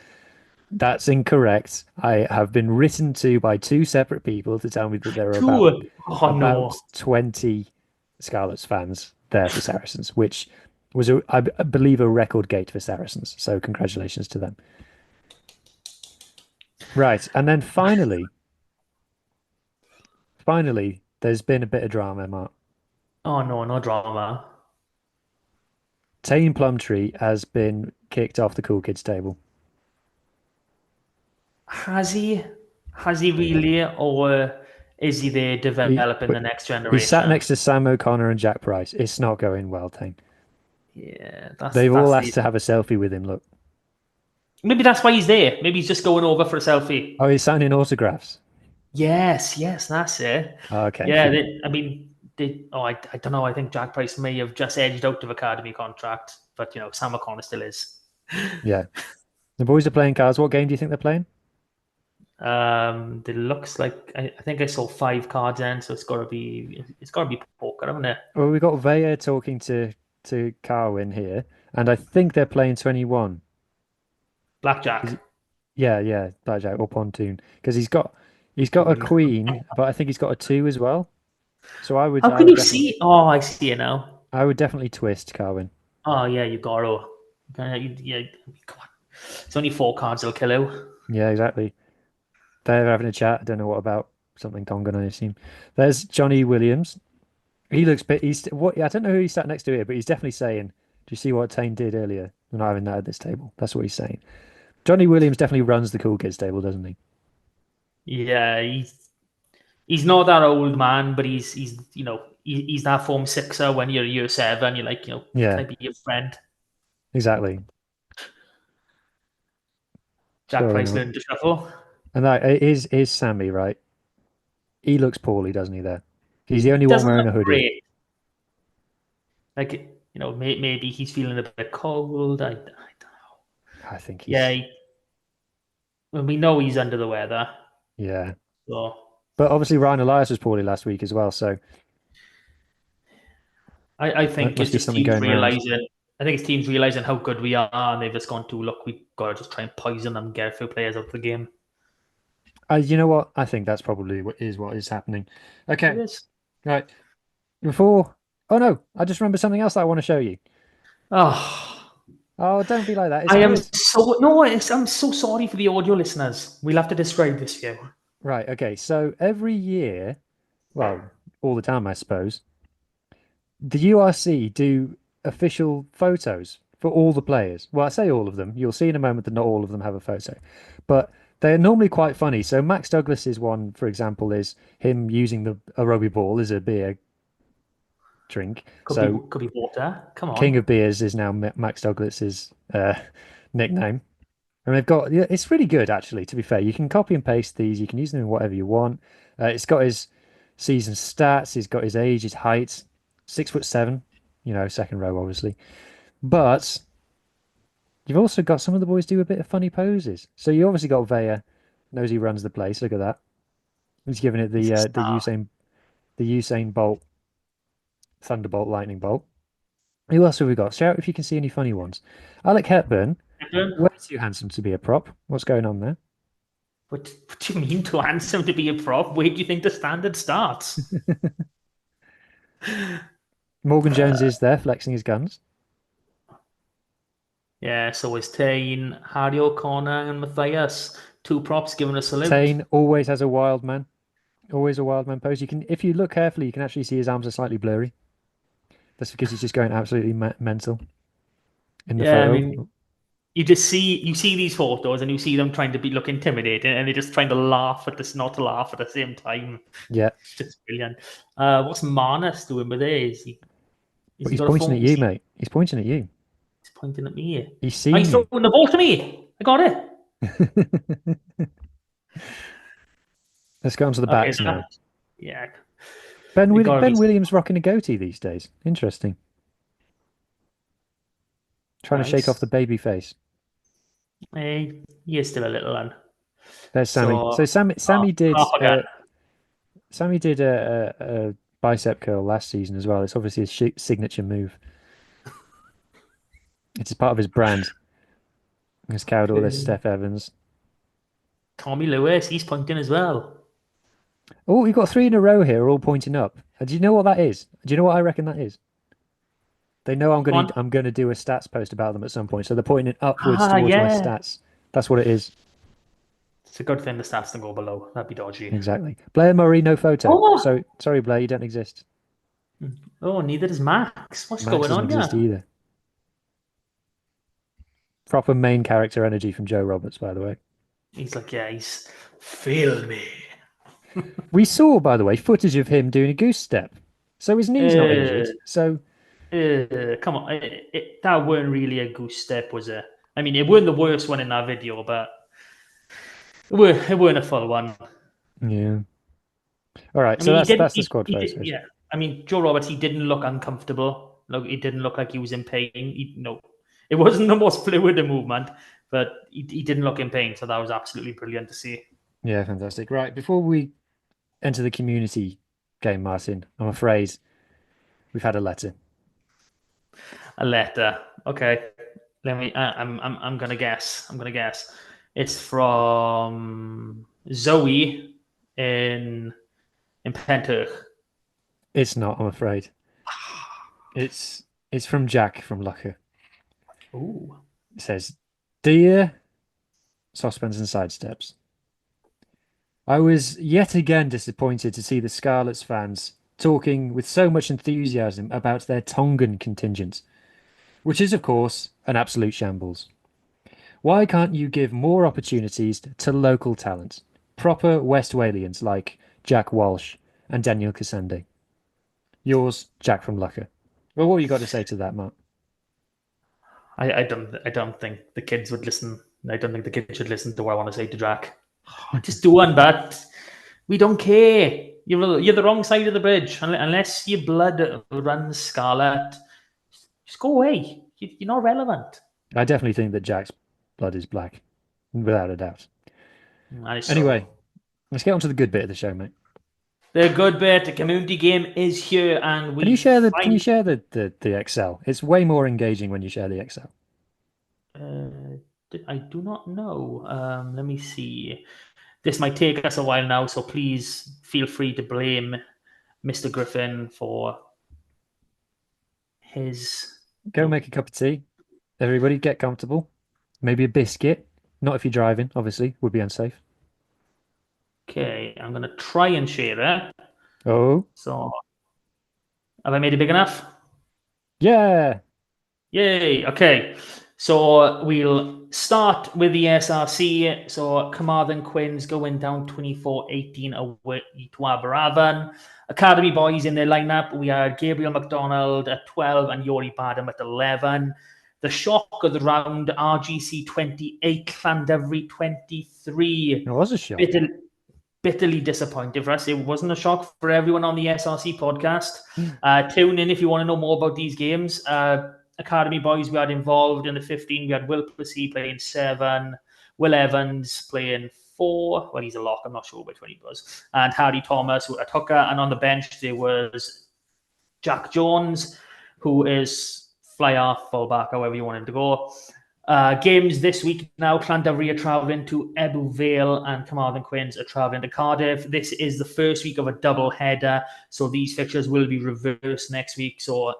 That's incorrect. I have been written to by two separate people to tell me that there are about Two. Oh no. 20 Scarlets fans there for Saracens, which was I believe a record gate for Saracens. So congratulations to them. Right, and then finally, there's been a bit of drama, Mark. Oh no, no drama. Tane Plumtree has been kicked off the Cool Kids table. Has he? Has he really, or is he there He, developing the next he sat generation? next to Sam O'Connor and Jack Price. It's not going well, Tane. Yeah, They've all that's asked to have a selfie with him. Look. maybe that's why he's there. Maybe he's just going over for a selfie. Oh, he's signing autographs. Yes, that's it. Okay. Yeah, I don't know. I think Jack Price may have just edged out of academy contract, but Sam O'Connor still is. Yeah. The boys are playing cards. What game do you think they're playing? It looks like I think I saw 5 cards in, so it's got to be poker, haven't it? Well, we got Vaya talking to Carwin here, and I think they're playing 21. Blackjack. Yeah, blackjack or pontoon because he's got a queen, but I think he's got a 2 as well. So I would How can you see? Oh, I see it now. I would definitely twist Carwin. Oh yeah, you got to. Yeah, come on. It's only 4 cards that'll kill you. Yeah, exactly. They're having a chat. I don't know what about something Tongan, I assume. There's Johnny Williams. He looks bit. He's what? I don't know who he sat next to here, but he's definitely saying, "Do you see what Tane did earlier? We're not having that at this table." That's what he's saying. Johnny Williams definitely runs the cool kids table, doesn't he? Yeah, he's not that old man, but he's that form sixer when you're year seven. You're like, can Yeah, I be your friend? exactly. Jack Sure Price enough. learned to shuffle. And that is Sammy, right? He looks poorly, doesn't he? There, he's the He only one doesn't wearing look a hoodie. great. Like, maybe he's feeling a bit cold. I don't know. I think Yeah, he's well, we know he's under the weather. yeah. So But obviously Ryan Elias was poorly last week as well, so I think must it's be just something teams going around. realizing. I think it's teams realizing how good we are, and they've just gone to look. We've got to just try and poison them, get a few players out of the game. You know what? I think that's probably what is happening. It Okay, is. right. Before, oh no, I just remembered something else that I want to show you. Oh, Oh, don't be like that. It's I am good. so no. I'm so sorry for the audio listeners. We'll have to describe this for you. Right. Okay. So every year, well, all the time, I suppose, the URC do official photos for all the players. Well, I say all of them. You'll see in a moment that not all of them have a photo, but they're normally quite funny. So Max Douglas's one, for example, is him using a rugby ball as a beer drink. Could be So could be water. Come King on. of Beers is now Max Douglas's nickname. And they've got, yeah, it's really good actually, to be fair. You can copy and paste these, you can use them in whatever you want. It's got his season stats, he's got his age, his height, 6'7", second row obviously. But you've also got some of the boys do a bit of funny poses. So you obviously got Vaya, knows he runs the place. Look at that. He's giving it He's the a uh, star. the Usain Bolt, Thunderbolt, Lightning Bolt. Who else have we got? Shout if you can see any funny ones. Alec Hepburn, way too handsome to be a prop. What's going on there? What do you mean too handsome to be a prop? Where do you think the standard starts? Morgan Jones is there flexing his guns. Yeah, so is Tane, Harry O'Connor, and Matthias. Two props giving a salute. Tane always has a wild man. Always a wild man pose. If you look carefully, you can actually see his arms are slightly blurry. That's because he's just going absolutely mental in the Yeah, I photo. mean, you see these photos and you see them trying to look intimidating, and they're just trying to laugh at this, not to laugh at the same time. Yeah, It's just brilliant. What's Manus doing with it? Is but he he's got a pointing phone? at you, mate. He's pointing at you. He's pointing at me. He's Oh, seen he's you. throwing the ball to me. I got it. Let's go on to the Okay, backs now. yeah. Ben, It gotta be. ben Williams rocking a goatee these days. Interesting. Trying to shake off Nice. the baby face. Hey, he is still a little one. There's Sammy. So So Sammy did half again. a bicep curl last season as well. It's obviously his signature move. It's part of his brand. He's carried all this Steph Evans. Tommy Lewis, he's pointing as well. Oh, you've got three in a row here, all pointing up. Do you know what that is? Do you know what I reckon that is? They know Come on. I'm gonna do a stats post about them at some point, so they're pointing upwards towards my Yeah. stats. That's what it is. It's a good thing the stats don't go below. That'd be dodgy. Exactly. Blair Murray, no photo. Oh, So sorry, Blair, you don't exist. oh, neither does Max. What's Max going doesn't on exist here? either. Proper main character energy from Joe Roberts, by the way. He's like, yeah, he's failed me. We saw, by the way, footage of him doing a goose step. So his knee's not injured. So Come on, that weren't really a goose step, was it? I mean, it weren't the worst one in that video, but it weren't a full one. yeah. All right, I so mean, that's the squad photos. yeah. I mean, Joe Roberts, he didn't look uncomfortable. Look, he didn't look like he was in pain. It wasn't the most fluid movement, but he didn't look in pain. So that was absolutely brilliant to see. Yeah, fantastic. Right, before we enter the community game, Martin, I'm afraid we've had a letter. A letter. Okay. Let me. I'm gonna guess. It's from Zoe in Pentuch. It's not, I'm afraid. It's from Jack from Locker. Ooh. It says, "Dear Saucepans and Sidesteps, I was yet again disappointed to see the Scarlets fans talking with so much enthusiasm about their Tongan contingent, which is, of course, an absolute shambles. Why can't you give more opportunities to local talent, proper West Walians like Jack Walsh and Daniel Kasande? Yours, Jack from Lucker. Well, what have you got to say to that, Mark? I don't think the kids would listen. I don't think the kids should listen to what I want to say to Jack. Just do one, but we don't care. You're the wrong side of the bridge. Unless your blood runs scarlet, just go away. You're not relevant. I definitely think that Jack's blood is black, without a doubt. Anyway, let's get on to the good bit of the show, mate. The good bit, the community game is here, and we Can you share the Excel? It's way more engaging when you share the Excel. I do not know. Let me see. This might take us a while now, so please feel free to blame Mr. Griffin for his. Go make a cup of tea. Everybody get comfortable. Maybe a biscuit. Not if you're driving, obviously, would be unsafe. Okay, I'm going to try and share it. Oh. So, have I made it big enough? Yeah. Yay. Okay. So we'll start with the SRC. So Carmarthen Quins going down 24-18 away to Aberafan. Academy boys in their lineup. We had Gabriel McDonald at 12 and Yori Badham at 11. The shock of the round, RGC 28, Llandovery 23. It was a shock. Bitterly disappointed for us. It wasn't a shock for everyone on the SRC podcast. Tune in if you want to know more about these games. Academy boys we had involved in the 15. We had Will Plessy playing 7, Will Evans playing 4. Well, he's a lock. I'm not sure which one he was. And Harry Thomas at hooker. And on the bench there was Jack Jones, who is fly half, full back, however you want him to go. Games this week now. Llandovery are travelling to Ebbw Vale and Carmarthen Quins are travelling to Cardiff. This is the first week of a double header, so these fixtures will be reversed next week. So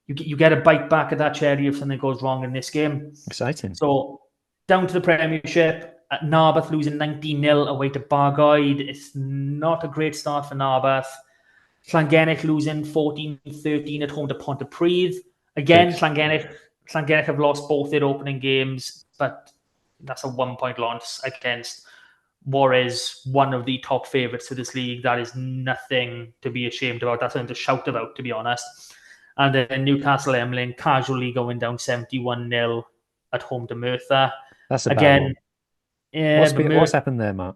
you get a bite back at that cherry if something goes wrong in this game. Exciting. So down to the Premiership. Narberth losing 19-0 away to Bargoed. It's not a great start for Narberth. Llangennech losing 14-13 at home to Pontypridd. Again, Llangennech have lost both their opening games, but that's a 1-point loss against what is one of the top favourites for this league. That is nothing to be ashamed about. That's something to shout about, to be honest. And then Newcastle Emlyn casually going down 71-0 at home to Merthyr. That's a bad one. Yeah, what's happened there, Mark?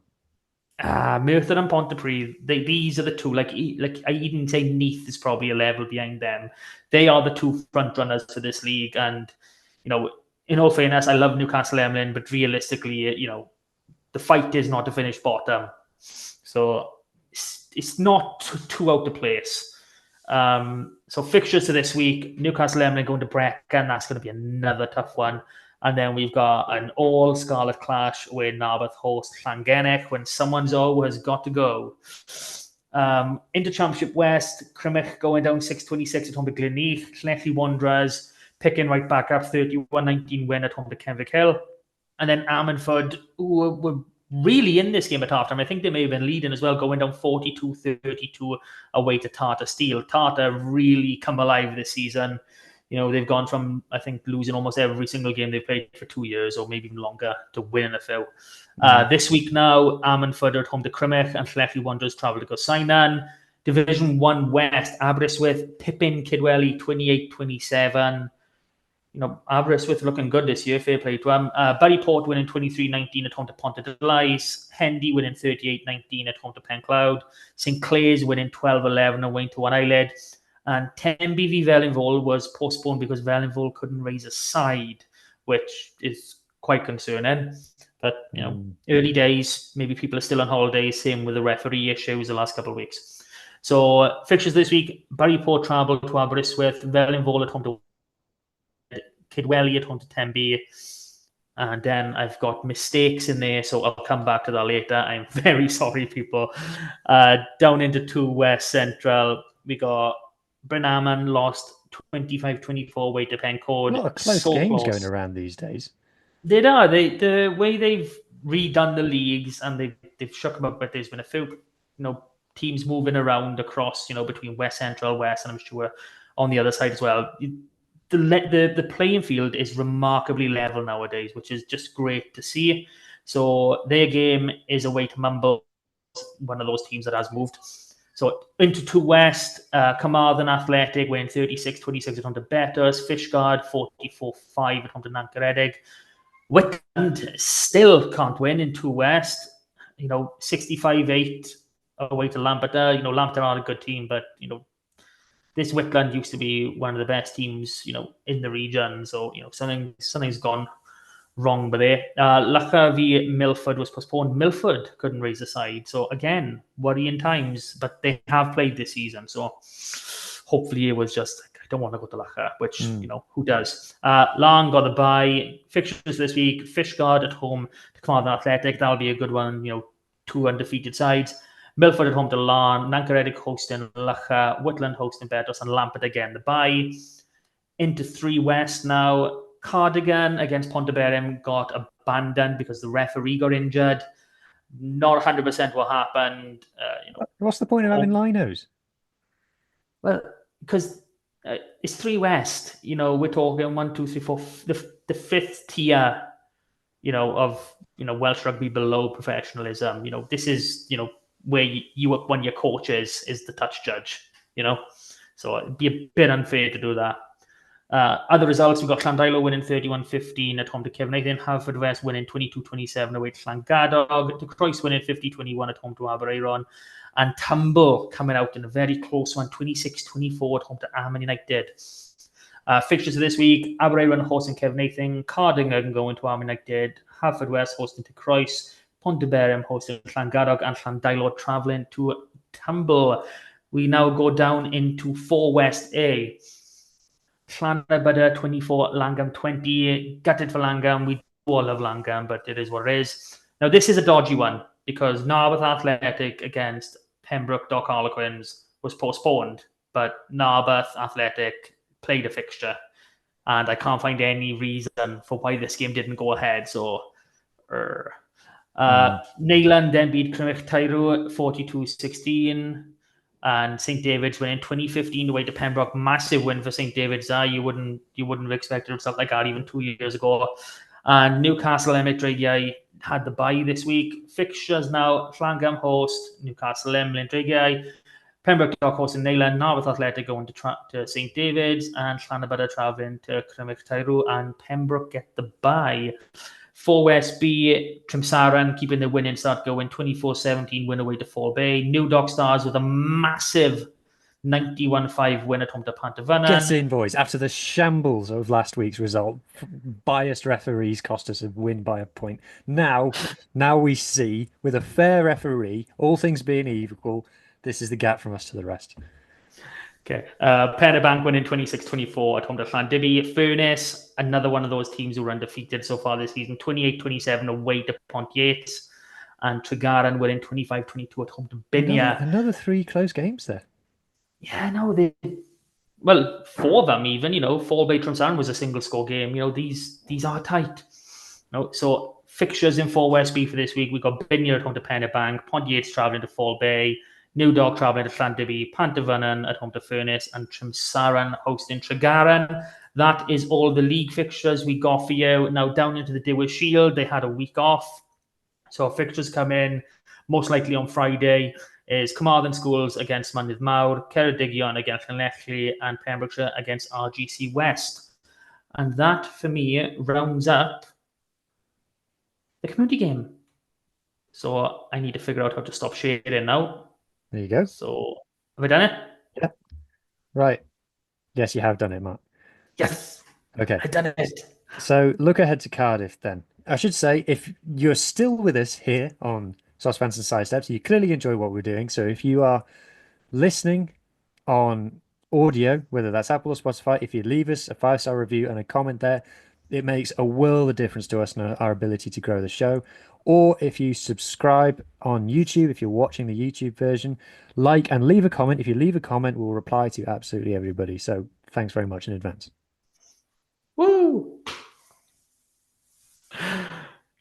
Merthyr and Pontypridd, these are the two. Like I even say Neath is probably a level behind them. They are the two front runners for this league. And, you know, in all fairness, I love Newcastle Emlyn, but realistically, you know, the fight is not to finish bottom. So it's not too out of place. So fixtures to this week, Newcastle Emlyn going to Brecon. That's going to be another tough one. And then we've got an all-Scarlet clash where Narberth host Llangennech when someone's always got to go. Into Championship West, Crymych going down 6-26 at home to Gleneath. Llanelli Wanderers picking right back up 31-19 win at home to Kenvic Hill. And then Ammanford, who were really in this game at halftime. I think they may have been leading as well, going down 42-32 away to Tartar Steel. Tartar really come alive this season. You know, they've gone from, I think, losing almost every single game they've played for 2 years or maybe even longer to winning a few. This week now, Ammanford are at home to Crymych and Llanelli Wanderers travel to Gosainan. Division 1 West, Aberystwyth, Pippin Kidwelly 28-27. You know, Aberystwyth looking good this year, fair play to them. Barryport winning 23-19 at home to Pontarddulais. Hendy winning 38-19 at home to Pencloud. St Clair's winning 12-11 away to One Eyelid. And Tenby v Wellinville was postponed because Wellinville couldn't raise a side, which is quite concerning. But, you know, early days, maybe people are still on holidays, same with the referee issues the last couple of weeks. So, fixtures this week, Barryport travel to Aberystwyth, Wellinville at home to Kidwelly at home to Tenby. And then I've got mistakes in there, so I'll come back to that later. I'm very sorry, people. Down into 2 West Central, we got Brynaman lost 25-24 away to Pencoed. A lot of close games going around these days. They are. The way they've redone the leagues and they've shook them up, but there's been a few, you know, teams moving around across, between West Central, West, and I'm sure on the other side as well. The playing field is remarkably level nowadays, which is just great to see. So their game is away to Mumbles, one of those teams that has moved. So into 2 West, Carmarthen Athletic winning 36-26 at home to Betters, Fishguard 44-5 at home to Nancaredig. Whitland still can't win in 2 West, 65-8 away to Lampeter. Lampeter are a good team, but this Whitland used to be one of the best teams, in the region. So something's gone wrong with it. Lacha v Milford was postponed. Milford couldn't raise the side. So again, worrying times, but they have played this season. So hopefully it was just, I don't want to go to Lacha, which, who does? Larne got the bye. Fixtures this week, Fishguard at home to Carmarthen Athletic. That'll be a good one, 2 undefeated sides. Milford at home to Larne, Nancaredig hosting Lacha, Whitland hosting Betters, and Lampert again the bye. Into 3 West now. Cardigan against Ponteberem got abandoned because the referee got injured. Not 100% what happened. What's the point of having linos? Well, because it's 3 West. We're talking 1, 2, 3, 4, the 5th tier, of Welsh rugby below professionalism. This is where one of your coaches is the touch judge. So it'd be a bit unfair to do that. Other results, we've got Llandilo winning 31-15 at home to Cefneithin, Haverfordwest winning 22-27 away to Llangadog, De Croes winning 50-21 at home to Aberaeron, and Tumble coming out in a very close one, 26-24 at home to Am United. Fixtures of this week, Aberaeron hosting Cefneithin, Cardigan going to Am United, Haverfordwest hosting De Croes, Ponteberem hosting Llangadog, and Llandilo travelling to Tumble. We now go down into 4 West A. Llanybydr 24, Langam 20. Gutted for Langam. We all love Langam, but it is what it is. Now, this is a dodgy one because Narberth Athletic against Pembroke Dock Harlequins was postponed, but Narberth Athletic played a fixture, and I can't find any reason for why this game didn't go ahead. So, Neyland then beat Crymych Tyrw 42-16. And St. David's winning 2015 away to Pembroke. Massive win for St. David's. You wouldn't have expected stuff like that even 2 years ago. And Newcastle Emmett had the bye this week. Fixtures now: Llangam host Newcastle Emmett, Pembroke Dock hosting Neyland, Narberth Athletic going to St. David's, and Llanybydr travelling to Crymych Tyrw, and Pembroke get the bye. 4 West B, Trimsaran keeping the winning start going, 24-17 win away to Fall Bay. New Dock Stars with a massive 91-5 win at home to Pantavannan. Get in, boys. After the shambles of last week's result, biased referees cost us a win by a point. Now we see, with a fair referee, all things being equal, this is the gap from us to the rest. Okay. Pennebank winning 26-24 at home to Llandibby. Furness, another one of those teams who were undefeated so far this season, 28-27 away to Pontiates. And Tregaron winning 25-22 at home to Binia. Another 3 close games there. Yeah, no, 4 of them even, Fall Bay Trimsaran was a single score game. These are tight. So fixtures in 4 West B for this week. We've got Binia at home to Pennebank, Pontiates travelling to Fall Bay, New Dog travelling to Llandibby, Pantavannan at home to Furness, and Trimsaran hosting Tregaron. That is all the league fixtures we got for you. Now down into the Dewar Shield, they had a week off. So fixtures come in, most likely on Friday, is Carmarthen Schools against Mynydd Mawr, Ceredigion against Llanelli, and Pembrokeshire against RGC West. And that, for me, rounds up the community game. So I need to figure out how to stop sharing now. There you go. So, have I done it? Yeah. Right. Yes, you have done it, Mark. Yes. Okay. I've done it. So look ahead to Cardiff then. I should say, if you're still with us here on Saucepans and Sidesteps, you clearly enjoy what we're doing. So if you are listening on audio, whether that's Apple or Spotify, if you leave us a 5-star review and a comment there, it makes a world of difference to us and our ability to grow the show. Or if you subscribe on YouTube, if you're watching the YouTube version, like and leave a comment. If you leave a comment, we'll reply to absolutely everybody. So thanks very much in advance. Woo!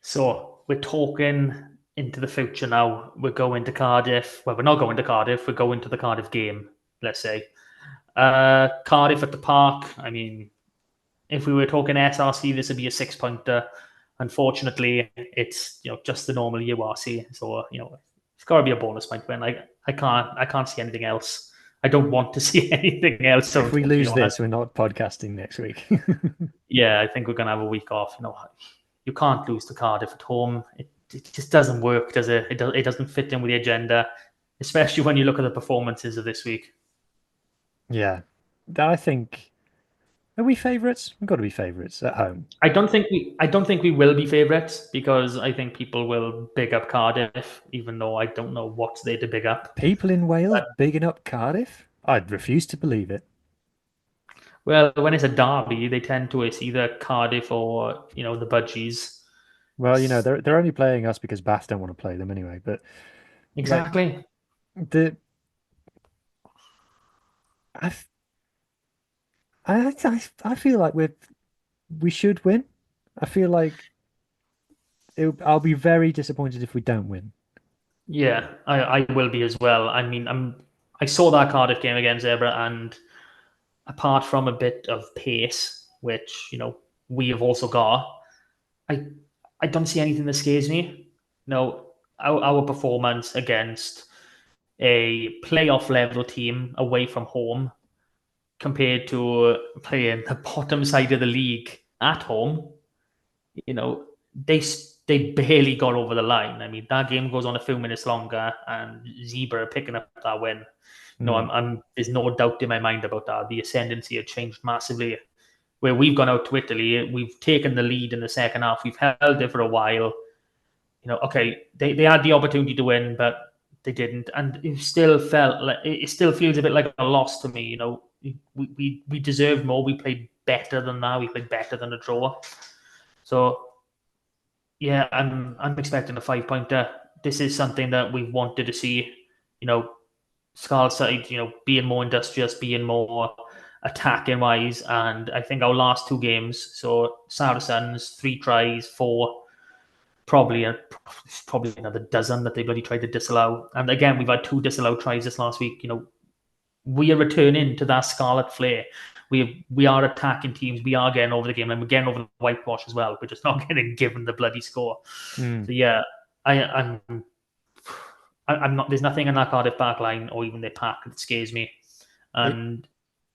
So we're talking into the future now. We're going to Cardiff. Well, we're not going to Cardiff. We're going to the Cardiff game, let's say. Cardiff at the Park. I mean, if we were talking SRC, this would be a 6-pointer. Unfortunately, it's just the normal URC. So it's got to be a bonus point win. I can't see anything else. I don't want to see anything else. So if we lose this, we're not podcasting next week. Yeah, I think we're going to have a week off. You can't lose to Cardiff at home. It just doesn't work, does it? It doesn't fit in with the agenda, especially when you look at the performances of this week. Yeah, I think. Are we favourites? We've got to be favourites at home. I don't think we will be favourites because I think people will big up Cardiff, even though I don't know what's there to big up. People in Wales bigging up Cardiff? I'd refuse to believe it. Well, when it's a derby, they tend to it's either Cardiff or the Budgies. Well, they're only playing us because Bath don't want to play them anyway. But exactly, I feel like we should win. I feel like I'll be very disappointed if we don't win. Yeah, I will be as well. I mean, I saw that Cardiff game against Zebra, and apart from a bit of pace, which we have also got, I don't see anything that scares me. Our performance against a playoff level team away from home compared to playing the bottom side of the league at home, they barely got over the line. I mean, that game goes on a few minutes longer, and Zebra are picking up that win. There's no doubt in my mind about that. The ascendancy had changed massively. Where we've gone out to Italy, we've taken the lead in the second half. We've held it for a while. Okay, they had the opportunity to win, but they didn't, and it still feels a bit like a loss to me. We deserved more. We played better than that. We played better than a draw. So yeah, I'm expecting a 5-pointer. This is something that we've wanted to see. Scarlets side, being more industrious, being more attacking wise, and I think our last 2 games. So Saracens, 3 tries, 4. Probably another dozen that they bloody tried to disallow. And again, we've had 2 disallowed tries this last week. We are returning to that Scarlet flair. We are attacking teams. We are getting over the game, and we're getting over the whitewash as well. We're just not getting given the bloody score. So yeah, I'm not. There's nothing in that Cardiff back line or even their pack that scares me. And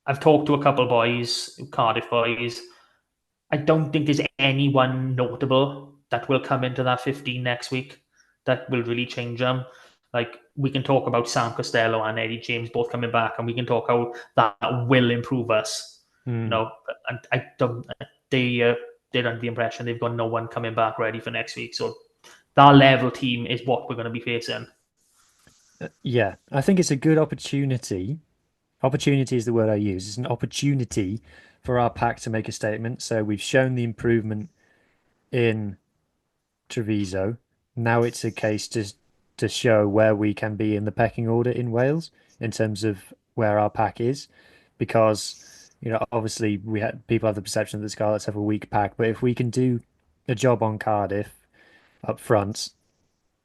I've talked to a couple of boys, Cardiff boys. I don't think there's anyone notable that will come into that 15 next week that will really change them. Like, we can talk about Sam Costello and Eddie James both coming back, and we can talk how that will improve us. And I don't. They're under the impression they've got no one coming back ready for next week. So that level team is what we're going to be facing. Yeah, I think it's a good opportunity. Opportunity is the word I use. It's an opportunity for our pack to make a statement. So we've shown the improvement in Treviso. Now it's a case to show where we can be in the pecking order in Wales in terms of where our pack is, because obviously people have the perception that the Scarlets have a weak pack, but if we can do a job on Cardiff up front,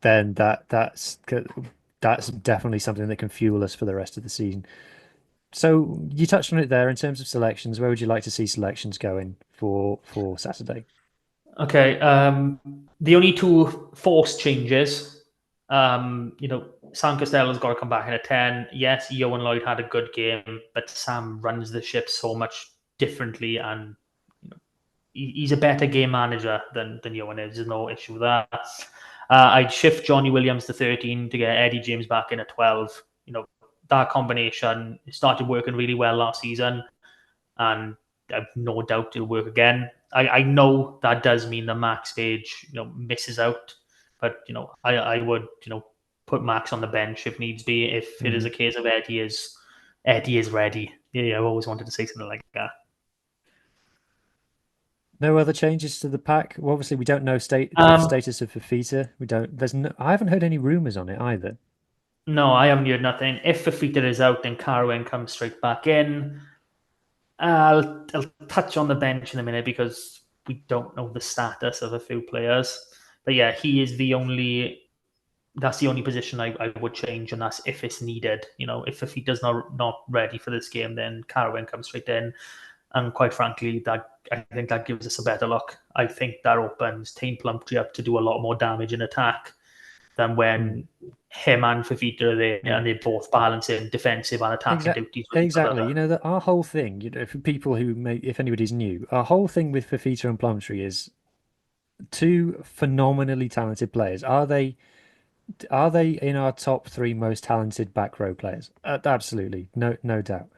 then that's definitely something that can fuel us for the rest of the season. So you touched on it there in terms of selections. Where would you like to see selections going for Saturday? Okay, the only 2 forced changes. Sam Costello's got to come back in at 10. Yes, Johan Lloyd had a good game, but Sam runs the ship so much differently, and he's a better game manager than Johan is. There's no issue with that. I'd shift Johnny Williams to 13 to get Eddie James back in at 12. That combination started working really well last season, and I've no doubt it'll work again. I know that does mean that Max Page, misses out, but I would put Max on the bench if needs be. If it is a case of Eddie is ready. Yeah, I've always wanted to say something like that. No other changes to the pack. Well, obviously, we don't know the status of Fafita. We don't. I haven't heard any rumors on it either. No, I haven't heard nothing. If Fafita is out, then Carwin comes straight back in. I'll touch on the bench in a minute because we don't know the status of a few players. But yeah, he is the only that's the only position I would change, and that's if it's needed. If Fafita's not ready for this game, then Carwin comes straight in, and quite frankly, I think that gives us a better look. I think that opens Tane Plumtree up to do a lot more damage in attack than when him and Fafita are there and they're both balancing defensive and attacking duties with each other. Exactly. That our whole thing, for people if anybody's new, our whole thing with Fafita and Plumtree is two phenomenally talented players. Are they in our top three most talented back row players? Absolutely, no doubt.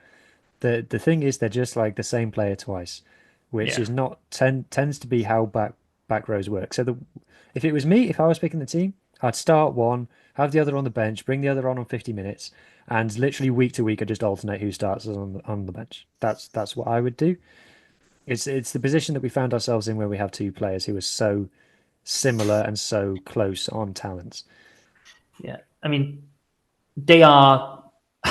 The thing is, they're just like the same player twice, which is not tends to be how back rows work. So if it was me, if I was picking the team, I'd start one, have the other on the bench, bring the other on 50 minutes, and literally week to week, I just alternate who starts on the bench. That's what I would do. It's the position that we found ourselves in where we have two players who are so similar and so close on talents. Yeah, I mean, they are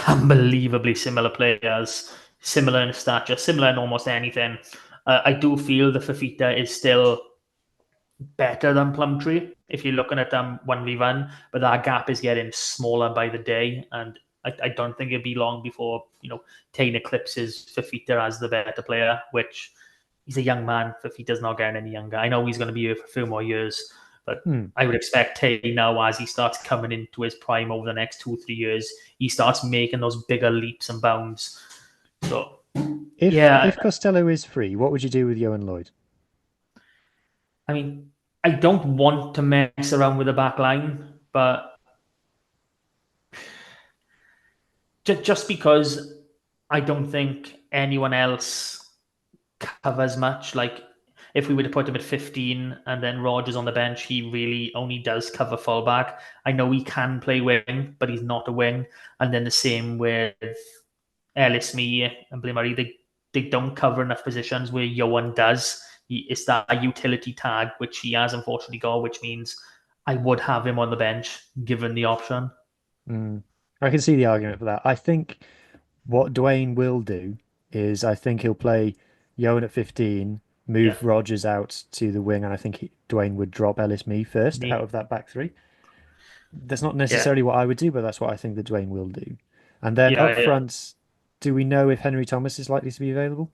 unbelievably similar players, similar in stature, similar in almost anything. I do feel the Fafita is still better than Plumtree if you're looking at them 1v1, but that gap is getting smaller by the day, and I don't think it'll be long before Tane eclipses Fafita as the better player, which he's a young man. Fafita's not getting any younger. I know he's going to be here for a few more years, but I would expect Tane now, as he starts coming into his prime over the next 2-3 years, he starts making those bigger leaps and bounds. So if Costello is free, what would you do with Johan Lloyd? I mean, I don't want to mess around with the back line, but just because I don't think anyone else covers much. Like, if we were to put him at 15 and then Rogers on the bench, he really only does cover fullback. I know he can play wing, but he's not a wing. And then the same with Ellis, me, and Blair Murray. They don't cover enough positions where Johan does. It's that utility tag, which he has unfortunately got, which means I would have him on the bench given the option. I can see the argument for that. I think what Dwayne will do is I think he'll play Johan at 15, move Rogers out to the wing, and I think Dwayne would drop Ellis Me first out of that back three. That's not necessarily what I would do, but that's what I think that Dwayne will do. And then up front, do we know if Henry Thomas is likely to be available?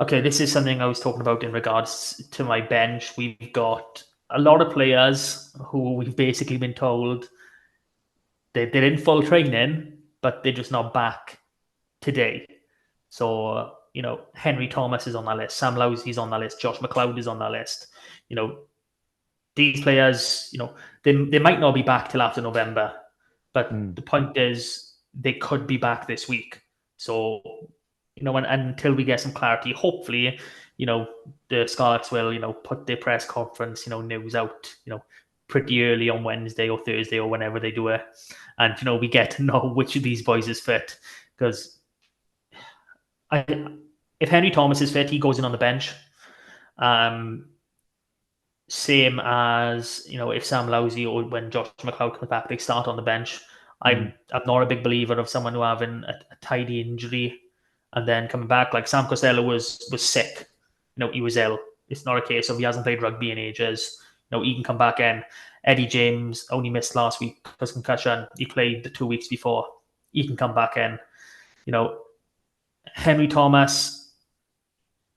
Okay, this is something I was talking about in regards to my bench. We've got a lot of players who we've basically been told they're in full training, but they're just not back today. So, Henry Thomas is on that list. Sam Lowsley's on that list. Josh McLeod is on that list. These players, they might not be back till after November, but the point is they could be back this week. So, until we get some clarity, hopefully, the Scarlets will, put their press conference, news out, pretty early on Wednesday or Thursday or whenever they do it. And, we get to know which of these boys is fit. Because if Henry Thomas is fit, he goes in on the bench. Same as, if Sam Lowsley or when Josh McLeod comes back, they start on the bench. I'm not a big believer of someone who having a tidy injury and then coming back. Like Sam Costello was sick. He was ill. It's not a case of he hasn't played rugby in ages. He can come back in. Eddie James only missed last week because concussion. He played the 2 weeks before. He can come back in. Henry Thomas,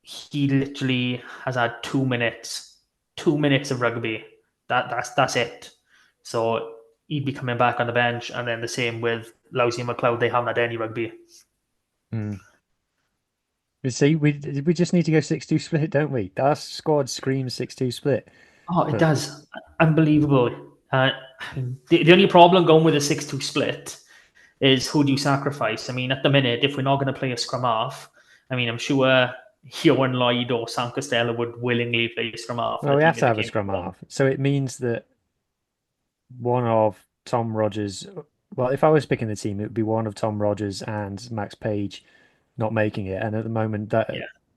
he literally has had 2 minutes. 2 minutes of rugby. That's it. So he'd be coming back on the bench, and then the same with Lowsley and McLeod. They haven't had any rugby. You see, we just need to go 6-2 split, don't we? Our squad screams 6-2 split. Oh, it does. Unbelievable. The only problem going with a 6-2 split is who do you sacrifice? I mean, at the minute, if we're not going to play a scrum half, I mean, I'm sure Johan Lloyd or Sam Costello would willingly play a scrum half. Well, we have to have a scrum half. So it means that one of Tom Rogers, well, if I was picking the team, it would be one of Tom Rogers and Max Page not making it. And at the moment,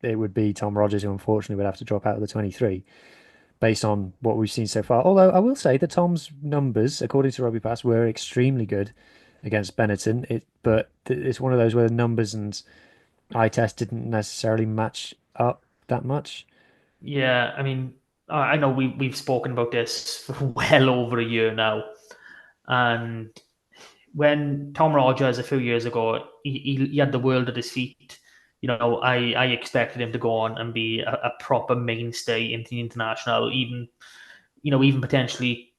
it would be Tom Rogers who unfortunately would have to drop out of the 23 based on what we've seen so far. Although I will say that Tom's numbers, according to Rugby Pass, were extremely good against Benetton. But it's one of those where the numbers and eye test didn't necessarily match up that much. Yeah, I mean, I know we've spoken about this for well over a year now. And when Tom Rogers a few years ago, he had the world at his feet. I expected him to go on and be a proper mainstay in the international, even potentially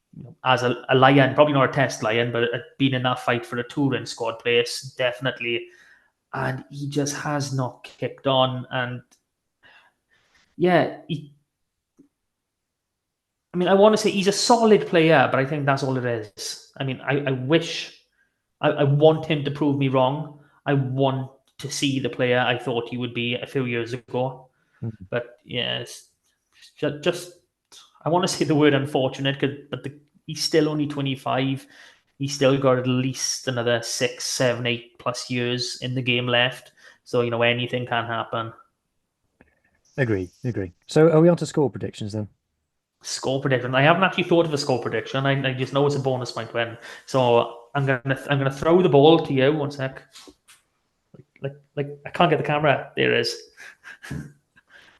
as a lion, probably not a test lion, but being in that fight for a touring squad place, definitely. And he just has not kicked on. And yeah, I want to say he's a solid player, but I think that's all it is. I wish, I want him to prove me wrong. I want to see the player I thought he would be a few years ago. But yeah, it's just I want to say the word unfortunate, but he's still only 25. He's still got at least another 6, 7, 8+ years in the game left. So, anything can happen. Agree. So are we on to score predictions then? Score prediction. I haven't actually thought of a score prediction. I just know it's a bonus point win. So I'm gonna throw the ball to you. 1 sec. Like I can't get the camera. There it is.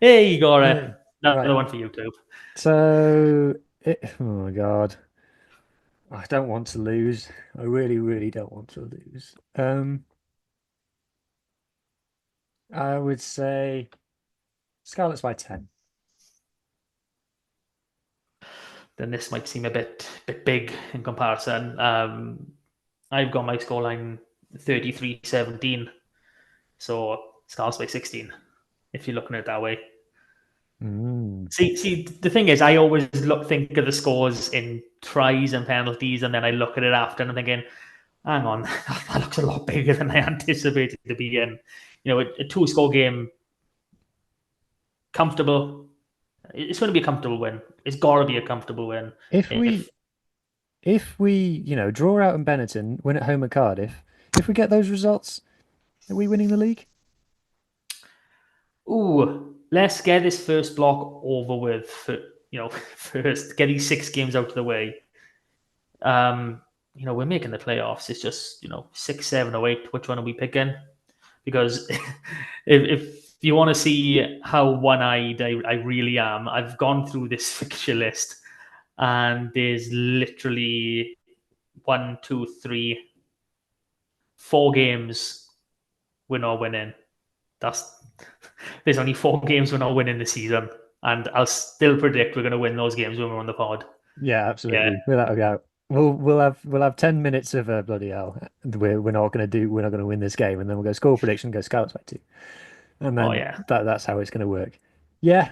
Hey, you got it. Another one for YouTube. So, oh my God, I don't want to lose. I really, really don't want to lose. I would say Scarlets by 10. Then this might seem a bit big in comparison. I've got my scoreline 33-17. So Scarlets by 16, if you're looking at it that way. See, the thing is, I always think of the scores in tries and penalties, and then I look at it after and I'm thinking, hang on, that looks a lot bigger than I anticipated to be in. A 2-score game, comfortable. It's going to be a comfortable win. It's got to be a comfortable win. If we draw out in Benetton, win at home at Cardiff, if we get those results, are we winning the league? Ooh, let's get this first block over with. First get these 6 games out of the way. We're making the playoffs. It's just 6, 7, or 8. Which one are we picking? Because if you want to see how one-eyed I really am, I've gone through this fixture list, and there's literally 1, 2, 3, 4 games we're not winning. There's only 4 games we're not winning this season, and I'll still predict we're going to win those games when we're on the pod. Yeah, absolutely. Yeah. Without a doubt. We'll have 10 minutes of bloody hell. We're not going to win this game, and then we'll go score prediction, go Scarlets by 2, and then that's how it's going to work. Yeah.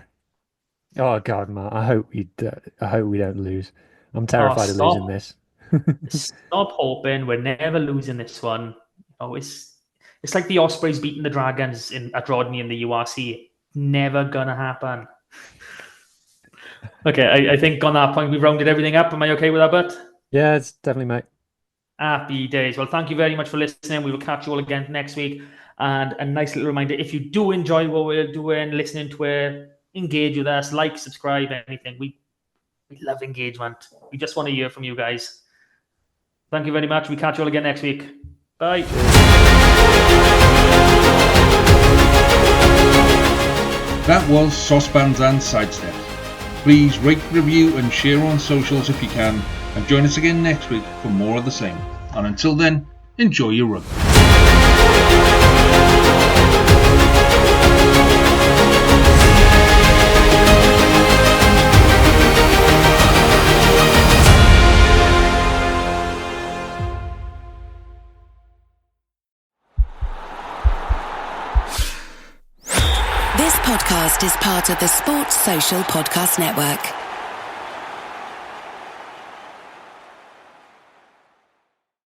Oh God, Matt, I hope we don't lose. I'm terrified of losing this. Stop hoping. We're never losing this one. It's like the Ospreys beating the Dragons at Rodney in the URC. Never gonna happen. Okay, I think on that point we've rounded everything up. Am I okay with that, bit? Yeah, it's definitely, mate. Happy days. Well, thank you very much for listening. We will catch you all again next week. And a nice little reminder, if you do enjoy what we're doing, listening to it, engage with us, like, subscribe, anything. We love engagement. We just want to hear from you guys. Thank you very much. We catch you all again next week. Bye. That was Saucepans and Sidesteps. Please rate, review and share on socials if you can, and join us again next week for more of the same. And until then, enjoy your rugby. This podcast is part of the Sports Social Podcast Network.